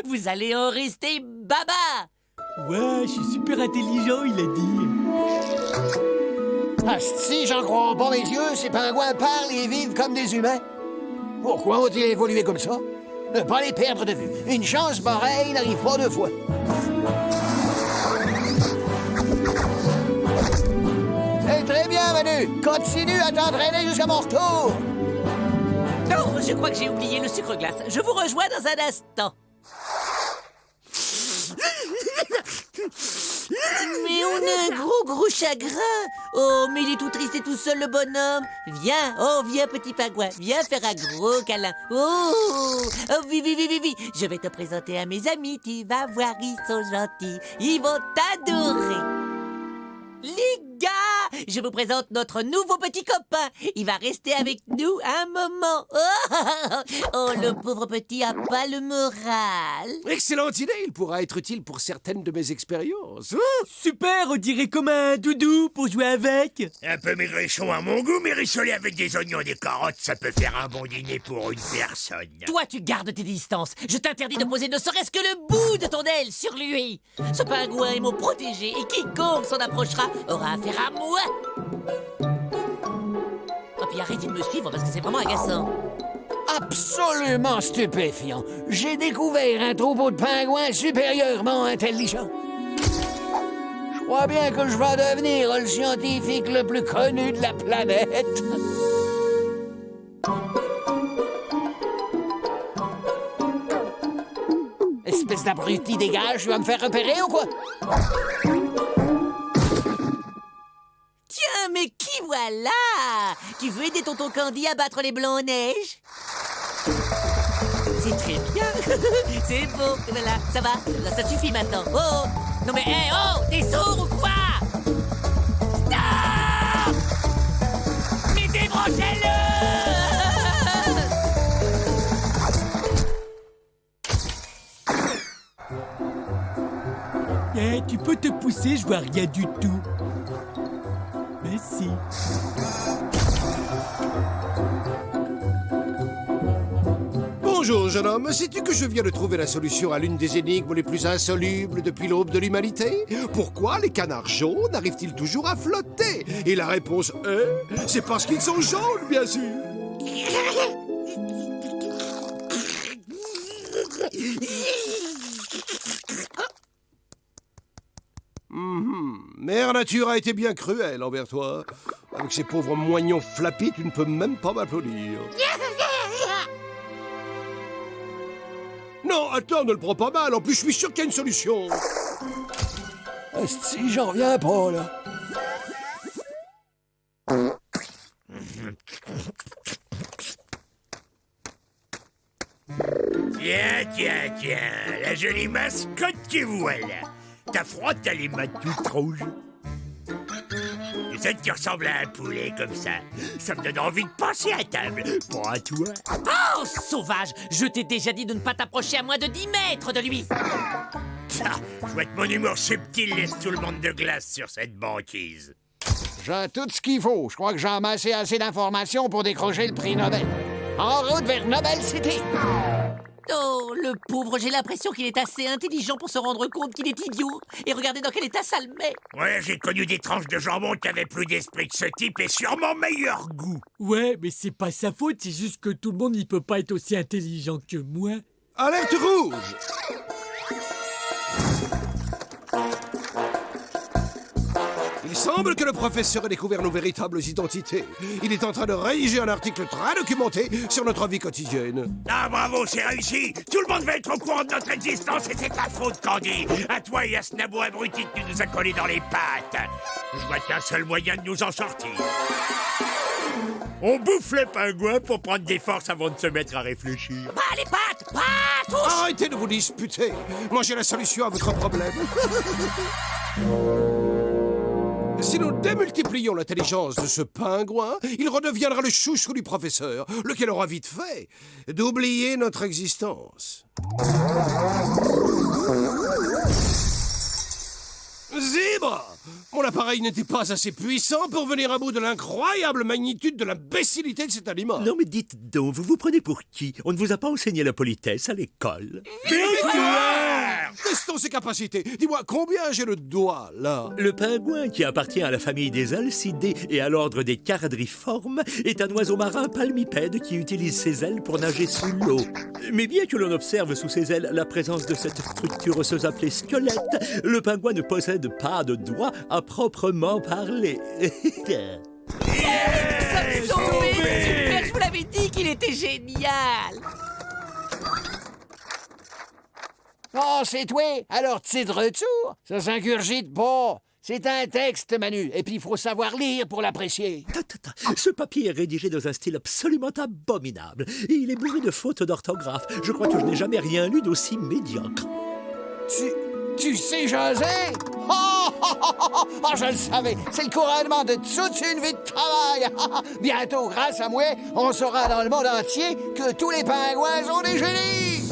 Vous allez en rester baba. Ouais, je suis super intelligent, il a dit. Asti, j'en crois pas mes yeux, ces pingouins parlent et vivent comme des humains. Pourquoi ont-ils évolué comme ça? Ne pas les perdre de vue. Une chance pareille n'arrive pas deux fois. C'est très bien, Manu. Continue à t'entraîner jusqu'à mon retour. Non, je crois que j'ai oublié le sucre glace. Je vous rejoins dans un instant. Mais on a un gros chagrin. Oh, mais il est tout triste et tout seul, le bonhomme. Viens, petit pingouin, viens faire un gros câlin. Oh, oui. Je vais te présenter à mes amis, tu vas voir, ils sont gentils. Ils vont t'adorer. Les gars, je vous présente notre nouveau petit copain. Il va rester avec nous un moment. Oh, le pauvre petit a pas le moral. Excellente idée, il pourra être utile pour certaines de mes expériences. Super, on dirait comme un doudou pour jouer avec. Un peu maigrichon à mon goût, mais rissolé avec des oignons et des carottes, ça peut faire un bon dîner pour une personne. Toi, tu gardes tes distances. Je t'interdis de poser ne serait-ce que le bout de ton aile sur lui. Ce pingouin est mon protégé et quiconque s'en approchera aura affaire à moi. Oh, puis arrêtez de me suivre parce que c'est vraiment agaçant. Absolument stupéfiant. J'ai découvert un troupeau de pingouins supérieurement intelligents. Je crois bien que je vais devenir le scientifique le plus connu de la planète. Espèce d'abruti, dégage, tu vas me faire repérer ou quoi? Tiens, mais qui voilà? Tu veux aider tonton Candy à battre les blancs en neige? C'est très bien. C'est beau. Voilà, ça va. Ça suffit maintenant. Oh! Non mais, t'es sourd ou quoi? Non! Mais débranchez-le! Tu peux te pousser, je vois rien du tout. Merci. Bonjour, jeune homme. Sais-tu que je viens de trouver la solution à l'une des énigmes les plus insolubles depuis l'aube de l'humanité? Pourquoi les canards jaunes arrivent-ils toujours à flotter? Et la réponse est... c'est parce qu'ils sont jaunes, bien sûr. Mère Nature a été bien cruelle envers toi. Avec ces pauvres moignons flappis, tu ne peux même pas m'applaudir. Non, attends, ne le prends pas mal. En plus, je suis sûr qu'il y a une solution. Asti, j'en reviens pas, là. Tiens, la jolie mascotte que voilà. T'as froid, t'as les mains toutes rouges. Et ça, tu ressembles à un poulet comme ça. Ça me donne envie de passer à table. Pas à toi. Oh, sauvage! Je t'ai déjà dit de ne pas t'approcher à moins de 10 mètres de lui. Ça, je vois que mon humour subtil laisse tout le monde de glace sur cette banquise. J'ai tout ce qu'il faut. Je crois que j'ai amassé assez d'informations pour décrocher le prix Nobel. En route vers Nobel City. Oh, le pauvre, j'ai l'impression qu'il est assez intelligent pour se rendre compte qu'il est idiot. Et regardez dans quel état ça le met. Ouais, j'ai connu des tranches de jambon qui avaient plus d'esprit que ce type et sûrement meilleur goût. Ouais, mais c'est pas sa faute, c'est juste que tout le monde n'y peut pas être aussi intelligent que moi. Alerte rouge! Il semble que le professeur ait découvert nos véritables identités. Il est en train de rédiger un article très documenté sur notre vie quotidienne. Ah, bravo, c'est réussi. Tout le monde va être au courant de notre existence et c'est ta faute, Candy. À toi et à ce nabot abruti que tu nous as collé dans les pattes. Je vois qu'un seul moyen de nous en sortir. On bouffe les pingouins pour prendre des forces avant de se mettre à réfléchir. Pas les pattes! Pas tous! Arrêtez de vous disputer. Moi, j'ai la solution à votre problème. Si nous démultiplions l'intelligence de ce pingouin, il redeviendra le chouchou du professeur, lequel aura vite fait d'oublier notre existence. Zèbre! Mon appareil n'était pas assez puissant pour venir à bout de l'incroyable magnitude de l'imbécilité de cet animal. Non mais dites donc, vous vous prenez pour qui? On ne vous a pas enseigné la politesse à l'école. Testons ses capacités. Dis-moi, combien j'ai le doigt, là? Le pingouin, qui appartient à la famille des alcidés et à l'ordre des charadriformes, est un oiseau marin palmipède qui utilise ses ailes pour nager sous l'eau. Mais bien que l'on observe sous ses ailes la présence de cette structure osseuse appelée squelette, le pingouin ne possède pas de doigts à proprement parler. Sauvé! Super, je vous l'avais dit qu'il était génial! Oh, c'est toi? Alors, tu de retour? Ça s'ingurgite pas. C'est un texte, Manu, et puis il faut savoir lire pour l'apprécier. Ce papier est rédigé dans un style absolument abominable. Et il est bourré de fautes d'orthographe. Je crois que je n'ai jamais rien lu d'aussi médiocre. Tu sais, José? Oh, je le savais. C'est le couronnement de toute une vie de travail. Bientôt, grâce à moi, on saura dans le monde entier que tous les pingouins sont des génies.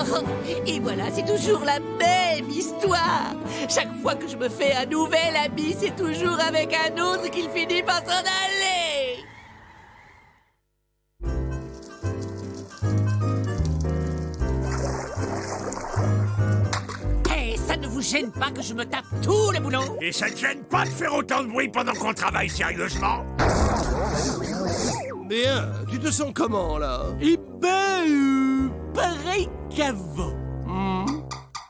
Oh, et voilà, c'est toujours la même histoire. Chaque fois que je me fais un nouvel ami, c'est toujours avec un autre qu'il finit par s'en aller. Hey, ça ne vous gêne pas que je me tape tout le boulot? Et ça te gêne pas de faire autant de bruit pendant qu'on travaille sérieusement? Bien, tu te sens comment, là? Eh ben, pareil qu'avant.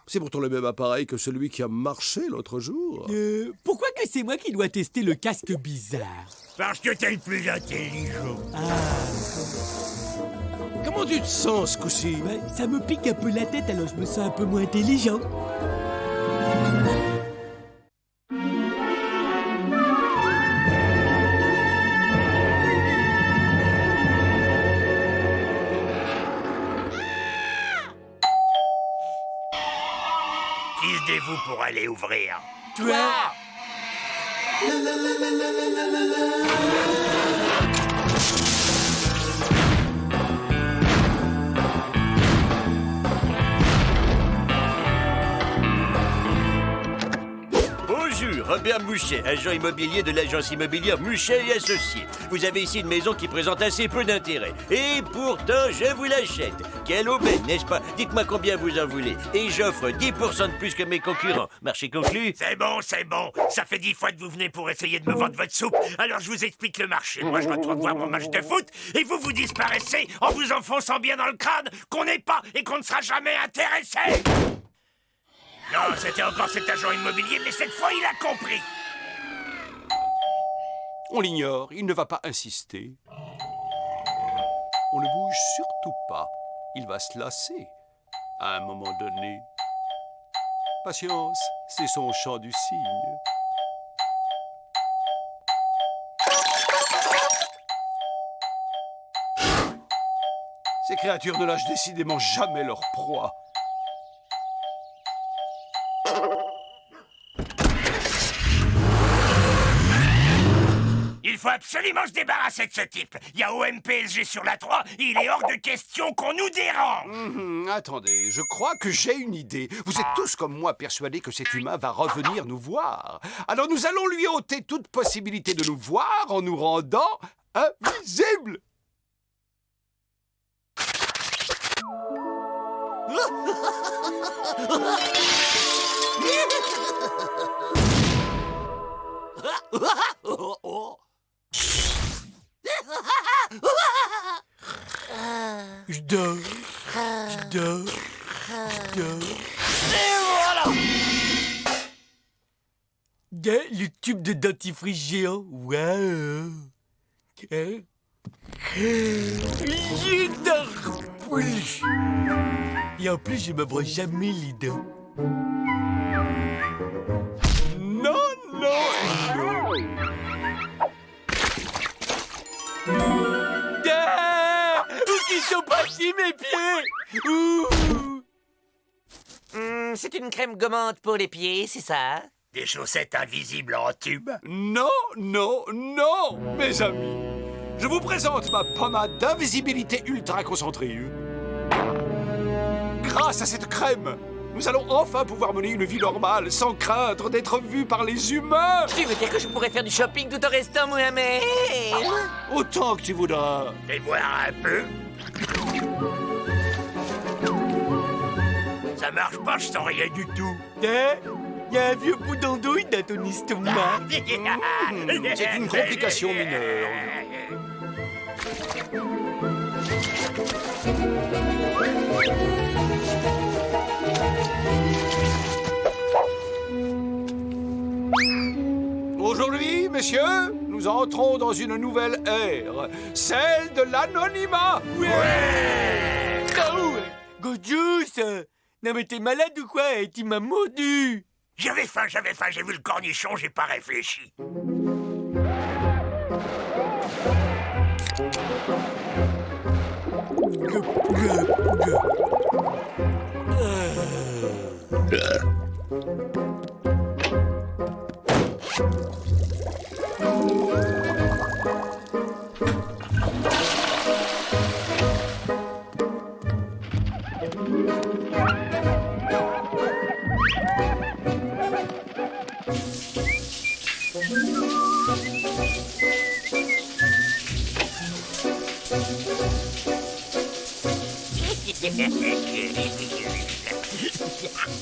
C'est pourtant le même appareil que celui qui a marché l'autre jour. Pourquoi que c'est moi qui dois tester le casque bizarre? Parce que t'es le plus intelligent. Comment tu te sens, ce coup-ci? Ben, ça me pique un peu la tête, alors je me sens un peu moins intelligent. Qui se dévoue pour aller ouvrir? Toi! Bonjour, Robert Mouchet, agent immobilier de l'agence immobilière Mouchet et Associés. Vous avez ici une maison qui présente assez peu d'intérêt. Et pourtant, je vous l'achète. Quelle aubaine, n'est-ce pas? Dites-moi combien vous en voulez. Et j'offre 10% de plus que mes concurrents. Marché conclu? C'est bon, c'est bon. Ça fait 10 fois que vous venez pour essayer de me vendre votre soupe. Alors je vous explique le marché. Moi, je retourne voir mon match de foot et vous disparaissez en vous enfonçant bien dans le crâne qu'on n'est pas et qu'on ne sera jamais intéressé. Non, c'était encore cet agent immobilier, mais cette fois, il a compris. On l'ignore, il ne va pas insister. On ne bouge surtout pas. Il va se lasser à un moment donné. Patience, c'est son chant du cygne. Ces créatures ne lâchent décidément jamais leur proie. Il faut absolument se débarrasser de ce type. Il y a OMPSG sur la 3 et il est hors de question qu'on nous dérange. Attendez, je crois que j'ai une idée. Vous êtes tous comme moi persuadés que cet humain va revenir nous voir. Alors nous allons lui ôter toute possibilité de nous voir en nous rendant invisibles. Je dors. Le tube de dentifrice géant. Waouh. Je dors plus. Et en plus, je me brosse jamais les dents. Non. Où qu'ils sont partis mes pieds? C'est une crème gommante pour les pieds, c'est ça? Des chaussettes invisibles en tube? Non, mes amis. Je vous présente ma pommade d'invisibilité ultra concentrée. Grâce à cette crème, nous allons enfin pouvoir mener une vie normale sans craindre d'être vus par les humains. Tu veux dire que je pourrais faire du shopping tout en restant Mohamed? Autant que tu voudras. Fais voir un peu. Ça marche pas, je sens rien du tout. Il y a un vieux bout d'andouille dans ton estomac. C'est une complication mineure. Aujourd'hui, messieurs, nous entrons dans une nouvelle ère, celle de l'anonymat. Gojus, non mais t'es malade ou quoi? Tu m'as mordu. J'avais faim, j'ai vu le cornichon, j'ai pas réfléchi.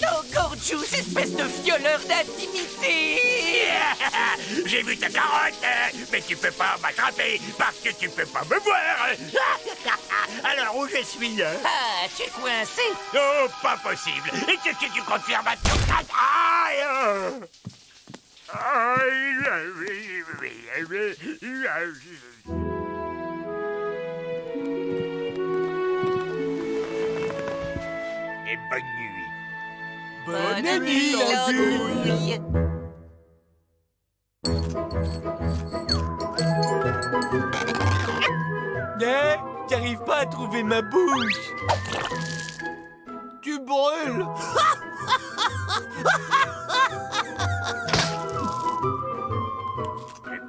Oh, Gorgeous, espèce de violeur d'intimité! J'ai vu ta carotte, mais tu peux pas m'attraper parce que tu peux pas me voir. Alors où je suis là? Ah, tu es coincé? Oh, pas possible. Et qu'est-ce que tu comptes faire maintenant? Et bonne nuit. Bonne nuit, l'andouille. J'arrive pas à trouver ma bouche. Tu brûles.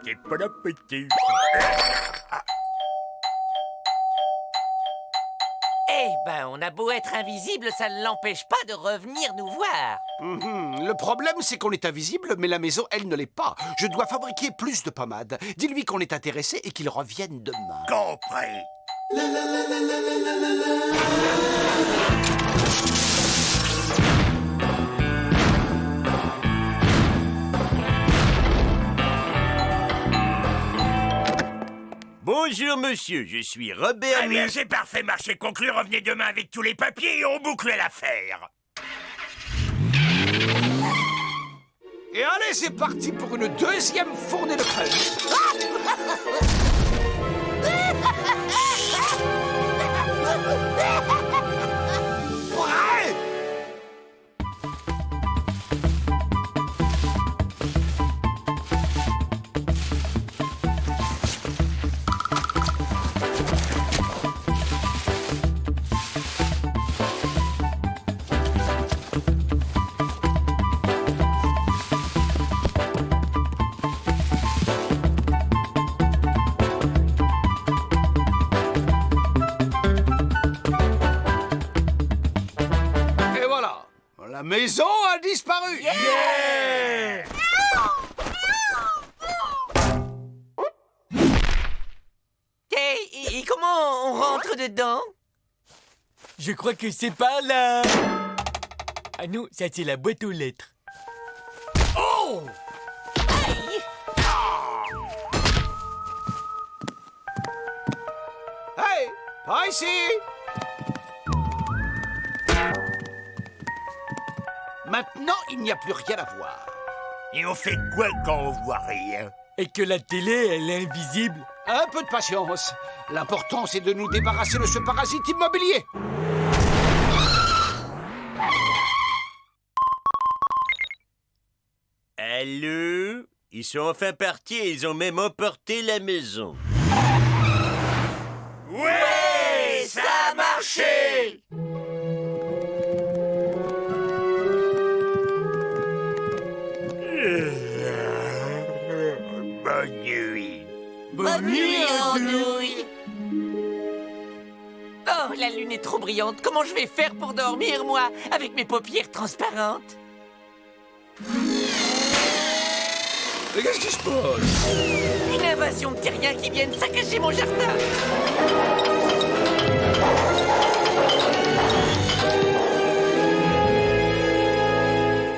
C'est pas l'appétit. Eh ben, on a beau être invisible, ça ne l'empêche pas de revenir nous voir. Le problème, c'est qu'on est invisible, mais la maison, elle ne l'est pas. Je dois fabriquer plus de pommade. Dis-lui qu'on est intéressé et qu'il revienne demain. Compris. Bonjour, monsieur, je suis Robert Très bien, Muche. c'est parfait, marché conclu. Revenez demain avec tous les papiers et on boucle l'affaire. Et allez, c'est parti pour une deuxième fournée de crème. Prêt? Et voilà, la maison a disparu. Et comment on rentre dedans? Je crois que c'est par là. Ah non, ça c'est la boîte aux lettres. Oh! Hey, pas ici. Maintenant, il n'y a plus rien à voir. Et on fait quoi quand on voit rien? Et que la télé, elle est invisible. Un peu de patience. L'important, c'est de nous débarrasser de ce parasite immobilier. Allô? Ils sont enfin partis et ils ont même emporté la maison. Ouais, ça a marché! Bonne nuit. Bonne nuit, andouille. Oh, la lune est trop brillante. Comment je vais faire pour dormir, moi, avec mes paupières transparentes? Mais qu'est-ce qui se passe? Une invasion de terriens qui viennent saccager mon jardin.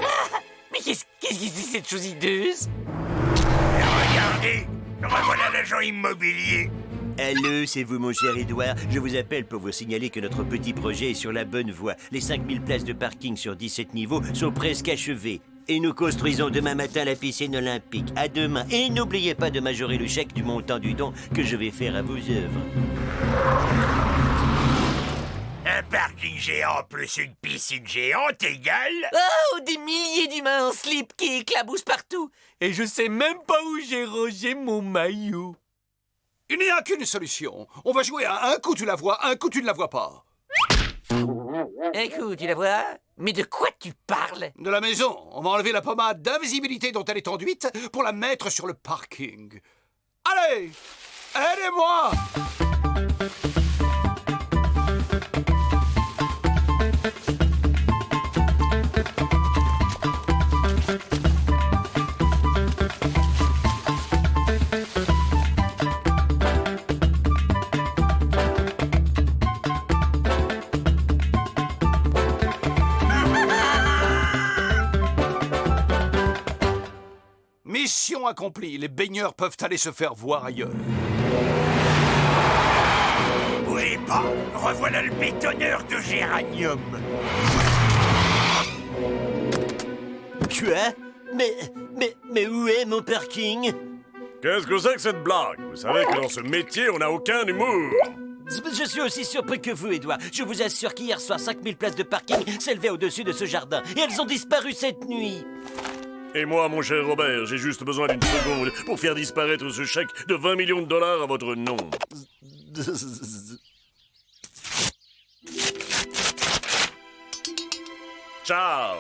Ah, mais qu'est-ce que c'est cette chose hideuse? Regardez, revoilà l'agent immobilier. Allô, c'est vous, mon cher Édouard. Je vous appelle pour vous signaler que notre petit projet est sur la bonne voie. Les 5000 places de parking sur 17 niveaux sont presque achevées. Et nous construisons demain matin la piscine olympique. À demain. Et n'oubliez pas de majorer le chèque du montant du don que je vais faire à vos œuvres. Un parking géant plus une piscine géante égale... Oh, des milliers d'humains en slip qui éclaboussent partout. Et je sais même pas où j'ai rangé mon maillot. Il n'y a qu'une solution. On va jouer à un coup tu la vois, un coup tu ne la vois pas. Un coup, tu la vois? Mais de quoi tu parles? De la maison. On va enlever la pommade d'invisibilité dont elle est enduite pour la mettre sur le parking. Allez, aidez-moi! Mission accomplie, les baigneurs peuvent aller se faire voir ailleurs. Oui, pas. Revoilà le bétonneur de géranium. Quoi? Mais où est mon parking? Qu'est-ce que c'est que cette blague? Vous savez que dans ce métier, on n'a aucun humour. Je suis aussi surpris que vous, Edouard. Je vous assure qu'hier soir, 5000 places de parking s'élevaient au-dessus de ce jardin. Et elles ont disparu cette nuit. Et moi, mon cher Robert, j'ai juste besoin d'une seconde pour faire disparaître ce chèque de 20 millions de dollars à votre nom. Ciao.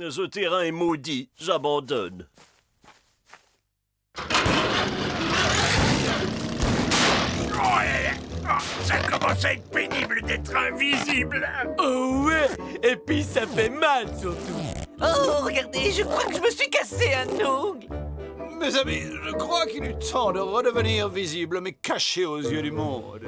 Ce terrain est maudit. J'abandonne. Ça commence à être pénible d'être invisible. Oh ouais. Et puis ça fait mal surtout. Oh, regardez, je crois que je me suis cassé un ongle. Mes amis, je crois qu'il est temps de redevenir visible, mais caché aux yeux du monde.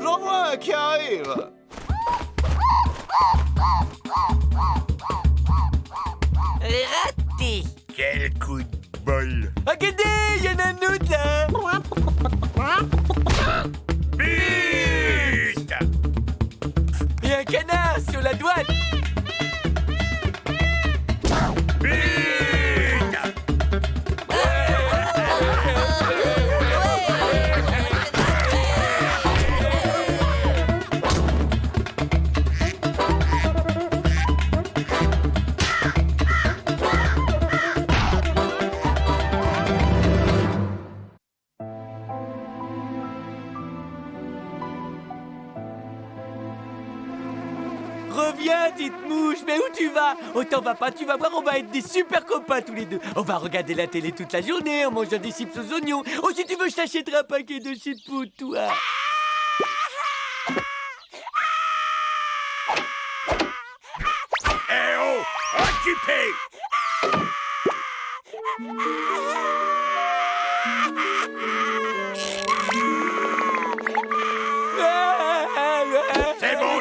J'en vois un qui arrive. Raté. Quel coup de bol. Regardez, il y en a un autre là. But! Il y a un canard sur la douane. Reviens, petite mouche, mais où tu vas? Oh, t'en vas pas, tu vas voir, on va être des super copains tous les deux. On va regarder la télé toute la journée en mangeant des chips aux oignons. Oh, si tu veux, je t'achèterai un paquet de chips pour toi. Eh oh, occupé!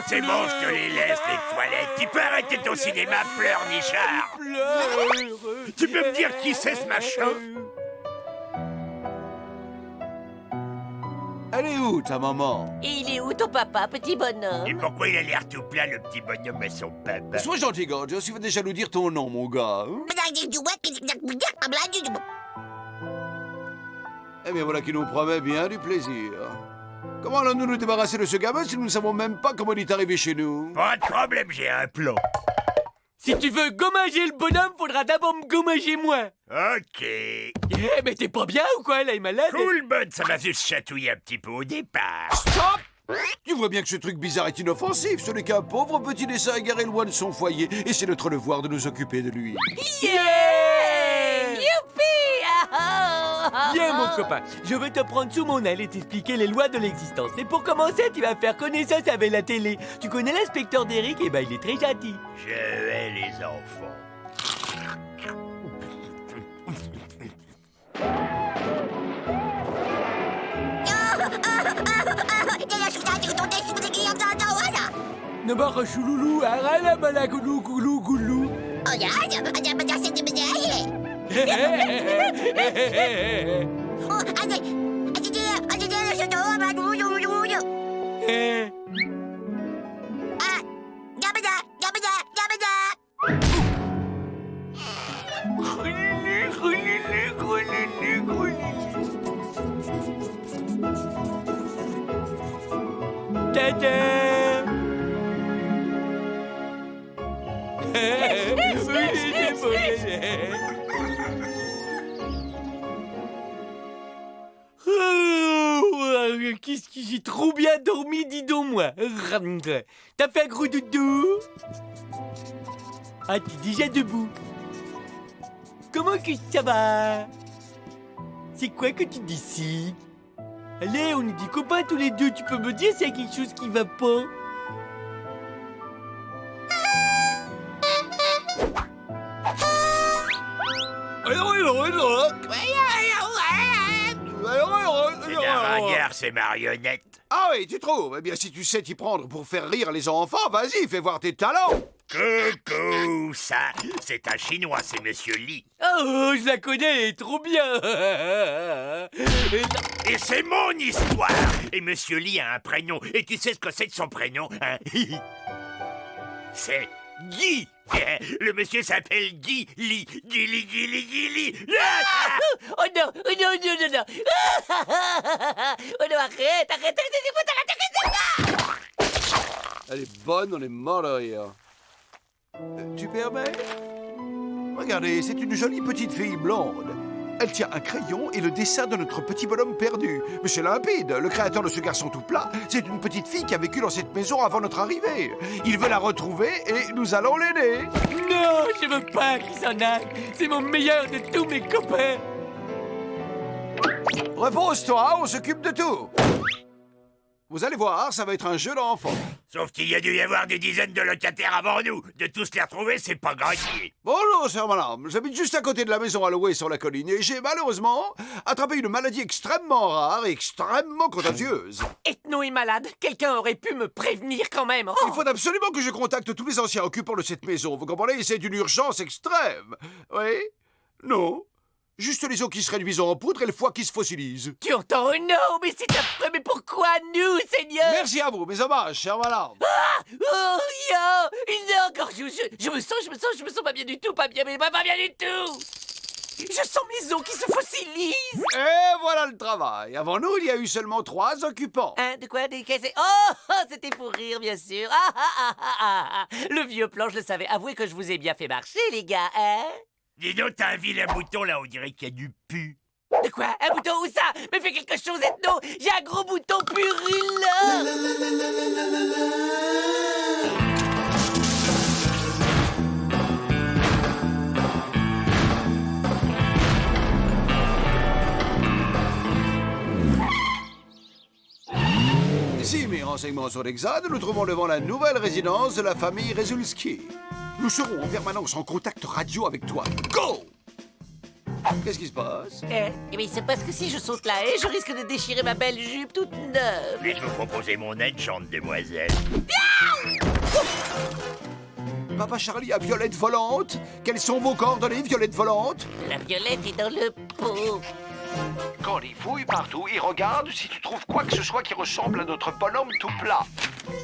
C'est bon, je te les laisse, les toilettes. Tu peux arrêter ton cinéma, pleurnichard. Tu peux me dire qui c'est ce machin? Elle est où, ta maman? Et il est où ton papa, petit bonhomme? Et pourquoi il a l'air tout plein, le petit bonhomme à son papa? Sois gentil, Gorge, tu vas déjà nous dire ton nom, mon gars. Hein? Eh bien, voilà qui nous promet bien du plaisir. Comment allons-nous nous débarrasser de ce gamin si nous ne savons même pas comment il est arrivé chez nous? Pas de problème, j'ai un plan. Si tu veux gommager le bonhomme, faudra d'abord me gommager moi. Ok. Eh, mais t'es pas bien ou quoi, là, il est malade? Cool, bud, ça m'a fait chatouiller un petit peu au départ. Stop! Tu vois bien que ce truc bizarre est inoffensif. Ce n'est qu'un pauvre petit dessin égaré loin de son foyer. Et c'est notre devoir de nous occuper de lui. Yeah! Youpi! Viens, mon copain, je vais te prendre sous mon aile et t'expliquer les lois de l'existence. Et pour commencer, tu vas faire connaissance avec la télé. Tu connais l'inspecteur d'Eric? Eh ben, il est très gentil. Je hais les enfants. Nabara chouloulou, arala malagoulou goulou goulou. Tada! Qu'est-ce que j'ai trop bien dormi, dis donc moi. T'as fait un gros doudou? Ah, t'es déjà debout. Comment que ça va? C'est quoi que tu décides? Allez, on est des copains tous les deux. Tu peux me dire s'il y a quelque chose qui va pas? C'est un ringard, ces marionnettes. Ah oui, tu trouves? Eh bien, si tu sais t'y prendre pour faire rire les enfants, vas-y, fais voir tes talents. Coucou, ça, c'est un Chinois, c'est Monsieur Li. Oh, je la connais, elle est trop bien. Et c'est mon histoire. Et Monsieur Li a un prénom. Et tu sais ce que c'est de son prénom, hein? C'est Guy. Le monsieur s'appelle Guy Li. Guy Li, Guy Li, Guy Li. Oh non, oh non, non, non, non. Oh non, arrête, arrête, arrête. Elle est bonne, on est mort de rire. Tu permets? Regardez, c'est une jolie petite fille blonde. Elle tient un crayon et le dessin de notre petit bonhomme perdu. Mais c'est limpide, le créateur de ce garçon tout plat, c'est une petite fille qui a vécu dans cette maison avant notre arrivée. Il veut la retrouver et nous allons l'aider. Non, je veux pas qu'il s'en aille. C'est mon meilleur de tous mes copains. Repose-toi, on s'occupe de tout. Vous allez voir, ça va être un jeu d'enfant. Sauf qu'il y a dû y avoir des dizaines de locataires avant nous. De tous les retrouver, c'est pas gagné. Bonjour, sœur madame. J'habite juste à côté de la maison à louer sur la colline et j'ai malheureusement attrapé une maladie extrêmement rare et extrêmement contagieuse. Ethno est malade. Quelqu'un aurait pu me prévenir quand même. Oh. Il faut absolument que je contacte tous les anciens occupants de cette maison. Vous comprenez? C'est une urgence extrême. Oui? Non? Juste les os qui se réduisent en poudre et le foie qui se fossilise. Tu entends? Oh non, mais c'est affreux. Mais pourquoi nous, Seigneur? Merci à vous, mes hommages, chère madame. Ah! Oh, yo! Non, encore, je me sens pas bien du tout, pas bien du tout. Je sens mes os qui se fossilisent. Et voilà le travail. Avant nous, il y a eu seulement 3 occupants. Hein, de quoi? Oh, c'était pour rire, bien sûr. Ah. Le vieux plan, je le savais. Avouez que je vous ai bien fait marcher, les gars, hein? Dis donc, t'as un vilain bouton là, on dirait qu'il y a du pu. De quoi? Un bouton où ça? Mais fais quelque chose, Ethno! J'ai un gros bouton purulent! Si mes renseignements sont exacts, nous trouvons devant la nouvelle résidence de la famille Rezulski. Nous serons en permanence en contact radio avec toi. Go! Qu'est-ce qui se passe? Mais il se passe que si je saute la haie, je risque de déchirer ma belle jupe toute neuve. Puis-je vous proposer mon aide, chante demoiselle? Papa Charlie a Violette volante? Quelles sont vos coordonnées, Violette volante? La violette est dans le pot. Quand il fouille partout, il regarde si tu trouves quoi que ce soit qui ressemble à notre bonhomme tout plat.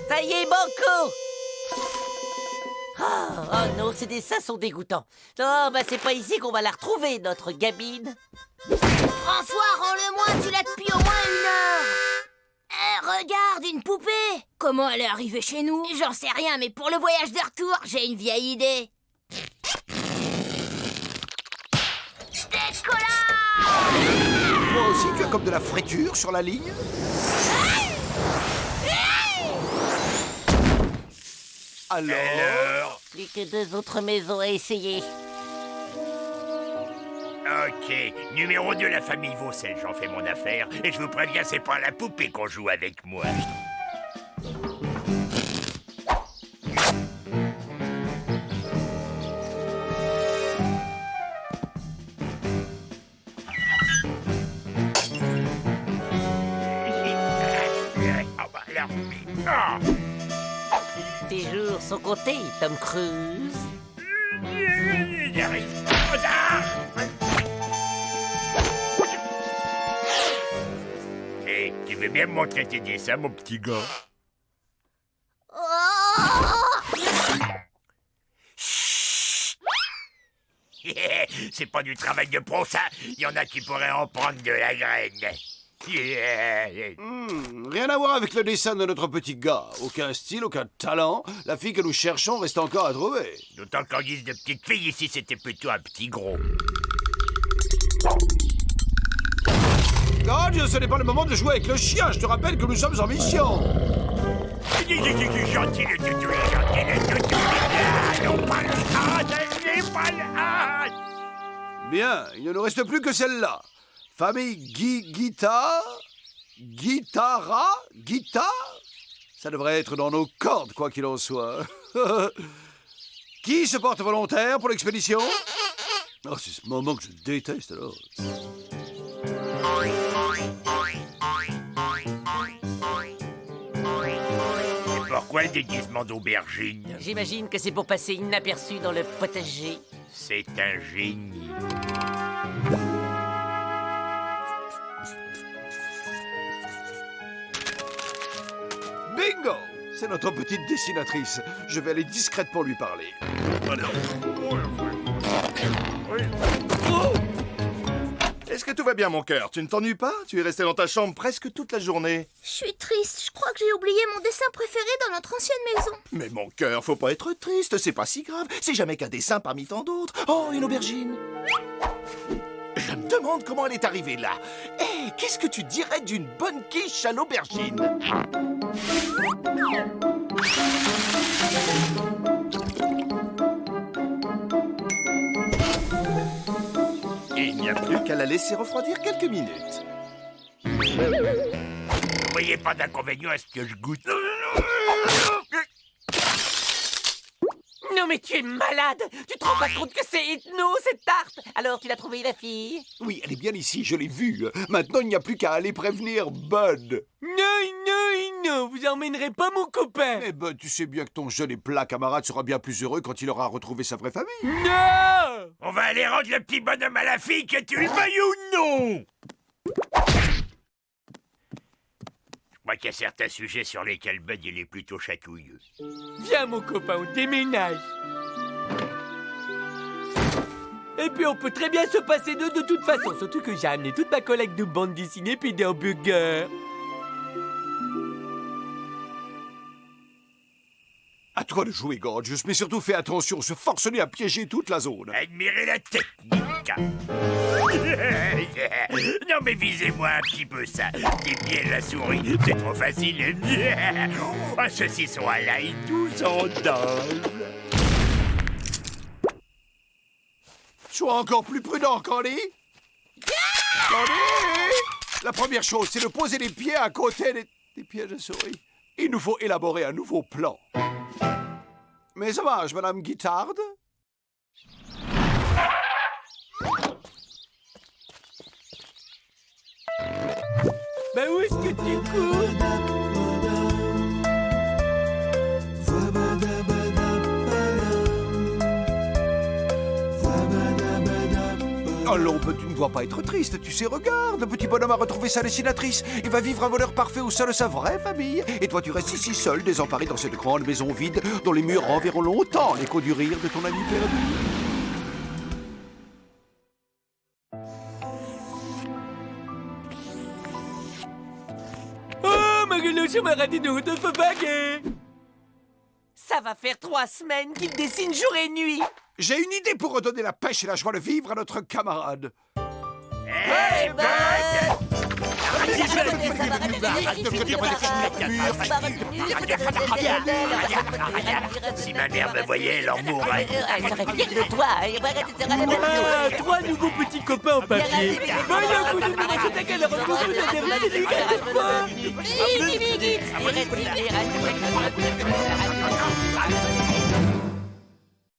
Ça y est, banco! Oh non, ces dessins sont dégoûtants. Non, bah c'est pas ici qu'on va la retrouver, notre gamine. François, rends-le-moi, tu l'as depuis au moins 1 heure. Regarde, une poupée. Comment elle est arrivée chez nous? J'en sais rien, mais pour le voyage de retour, j'ai une vieille idée. Décollage! Toi aussi, tu as comme de la friture sur la ligne? Alors? Plus que 2 autres maisons à essayer. Ok, numéro 2, la famille Vaucel, j'en fais mon affaire. Et je vous préviens, c'est pas la poupée qu'on joue avec moi. Tes jours sont comptés, Tom Cruise. Hé, tu veux bien me montrer tes dessins, mon petit gars? C'est pas du travail de pro, ça. Il y en a qui pourraient en prendre de la graine. Rien à voir avec le dessin de notre petit gars. Aucun style, aucun talent. La fille que nous cherchons reste encore à trouver. D'autant qu'en guise de petite fille, ici, c'était plutôt un petit gros. Gage, ce n'est pas le moment de jouer avec le chien. Je te rappelle que nous sommes en mission. Gentil le toutou, gentil le toutou. Non, pas le pas le Bien, il ne nous reste plus que celle-là. Famille Guitare. Ça devrait être dans nos cordes, quoi qu'il en soit. Qui se porte volontaire pour l'expédition? Oh, c'est ce moment que je déteste, alors. Pourquoi le déguisement d'aubergine? J'imagine que c'est pour passer inaperçu dans le potager. C'est un génie. Bingo! C'est notre petite dessinatrice. Je vais aller discrète pour lui parler. Est-ce que tout va bien, mon cœur? Tu ne t'ennuies pas? Tu es resté dans ta chambre presque toute la journée. Je suis triste. Je crois que j'ai oublié mon dessin préféré dans notre ancienne maison. Mais mon cœur, faut pas être triste, c'est pas si grave. C'est jamais qu'un dessin parmi tant d'autres. Oh, une aubergine. Je me demande comment elle est arrivée là. Hé, qu'est-ce que tu dirais d'une bonne quiche à l'aubergine? Il n'y a plus qu'à la laisser refroidir quelques minutes. Vous voyez pas d'inconvénient à ce que je goûte? Non mais tu es malade! Tu te rends pas compte que c'est hypno, cette tarte? Alors tu l'as trouvée, la fille? Oui, elle est bien ici, je l'ai vue. Maintenant, il n'y a plus qu'à aller prévenir Bud. Non, vous emmènerez pas mon copain. Mais Bud, tu sais bien que ton jeune et plat camarade sera bien plus heureux quand il aura retrouvé sa vraie famille. Non! On va aller rendre le petit bonhomme à la fille, que tu le veuilles ou non! Je crois qu'il y a certains sujets sur lesquels Bud il est plutôt chatouilleux. Viens, mon copain, on déménage. Et puis on peut très bien se passer d'eux de toute façon, surtout que j'ai amené toute ma collecte de bandes dessinées puis des hamburgers. À toi de jouer, Gorgeous, mais surtout fais attention, ce forcené à piéger toute la zone. Admirez la technique. Non mais visez-moi un petit peu ça. Des pièges à souris, c'est trop facile. Un saucisson à l'ail, tous en dents. Sois encore plus prudent, Candy. Candy! La première chose, c'est de poser les pieds à côté des pièges à souris. Il nous faut élaborer un nouveau plan. Mais ça marche, Madame Guittarde? Ben où est-ce que tu cours? Oh Lompe, tu ne dois pas être triste, tu sais, regarde, le petit bonhomme a retrouvé sa dessinatrice. Il va vivre un bonheur parfait au sein de sa vraie famille. Et toi, tu restes ici seul, désemparé dans cette grande maison vide, dont les murs renverront longtemps l'écho du rire de ton ami perdu. Oh, Marilou, je m'ai raté de route favague. Ça va faire 3 semaines qu'il dessine jour et nuit. J'ai une idée pour redonner la pêche et la joie de vivre à notre camarade. Hey, Bud! Si ma mère me voyait, elle en mourrait. J'aurais fier de toi. Ah, 3 nouveaux petits copains en papier. Voyons, vous nous mettez à quelle rencontre vous avez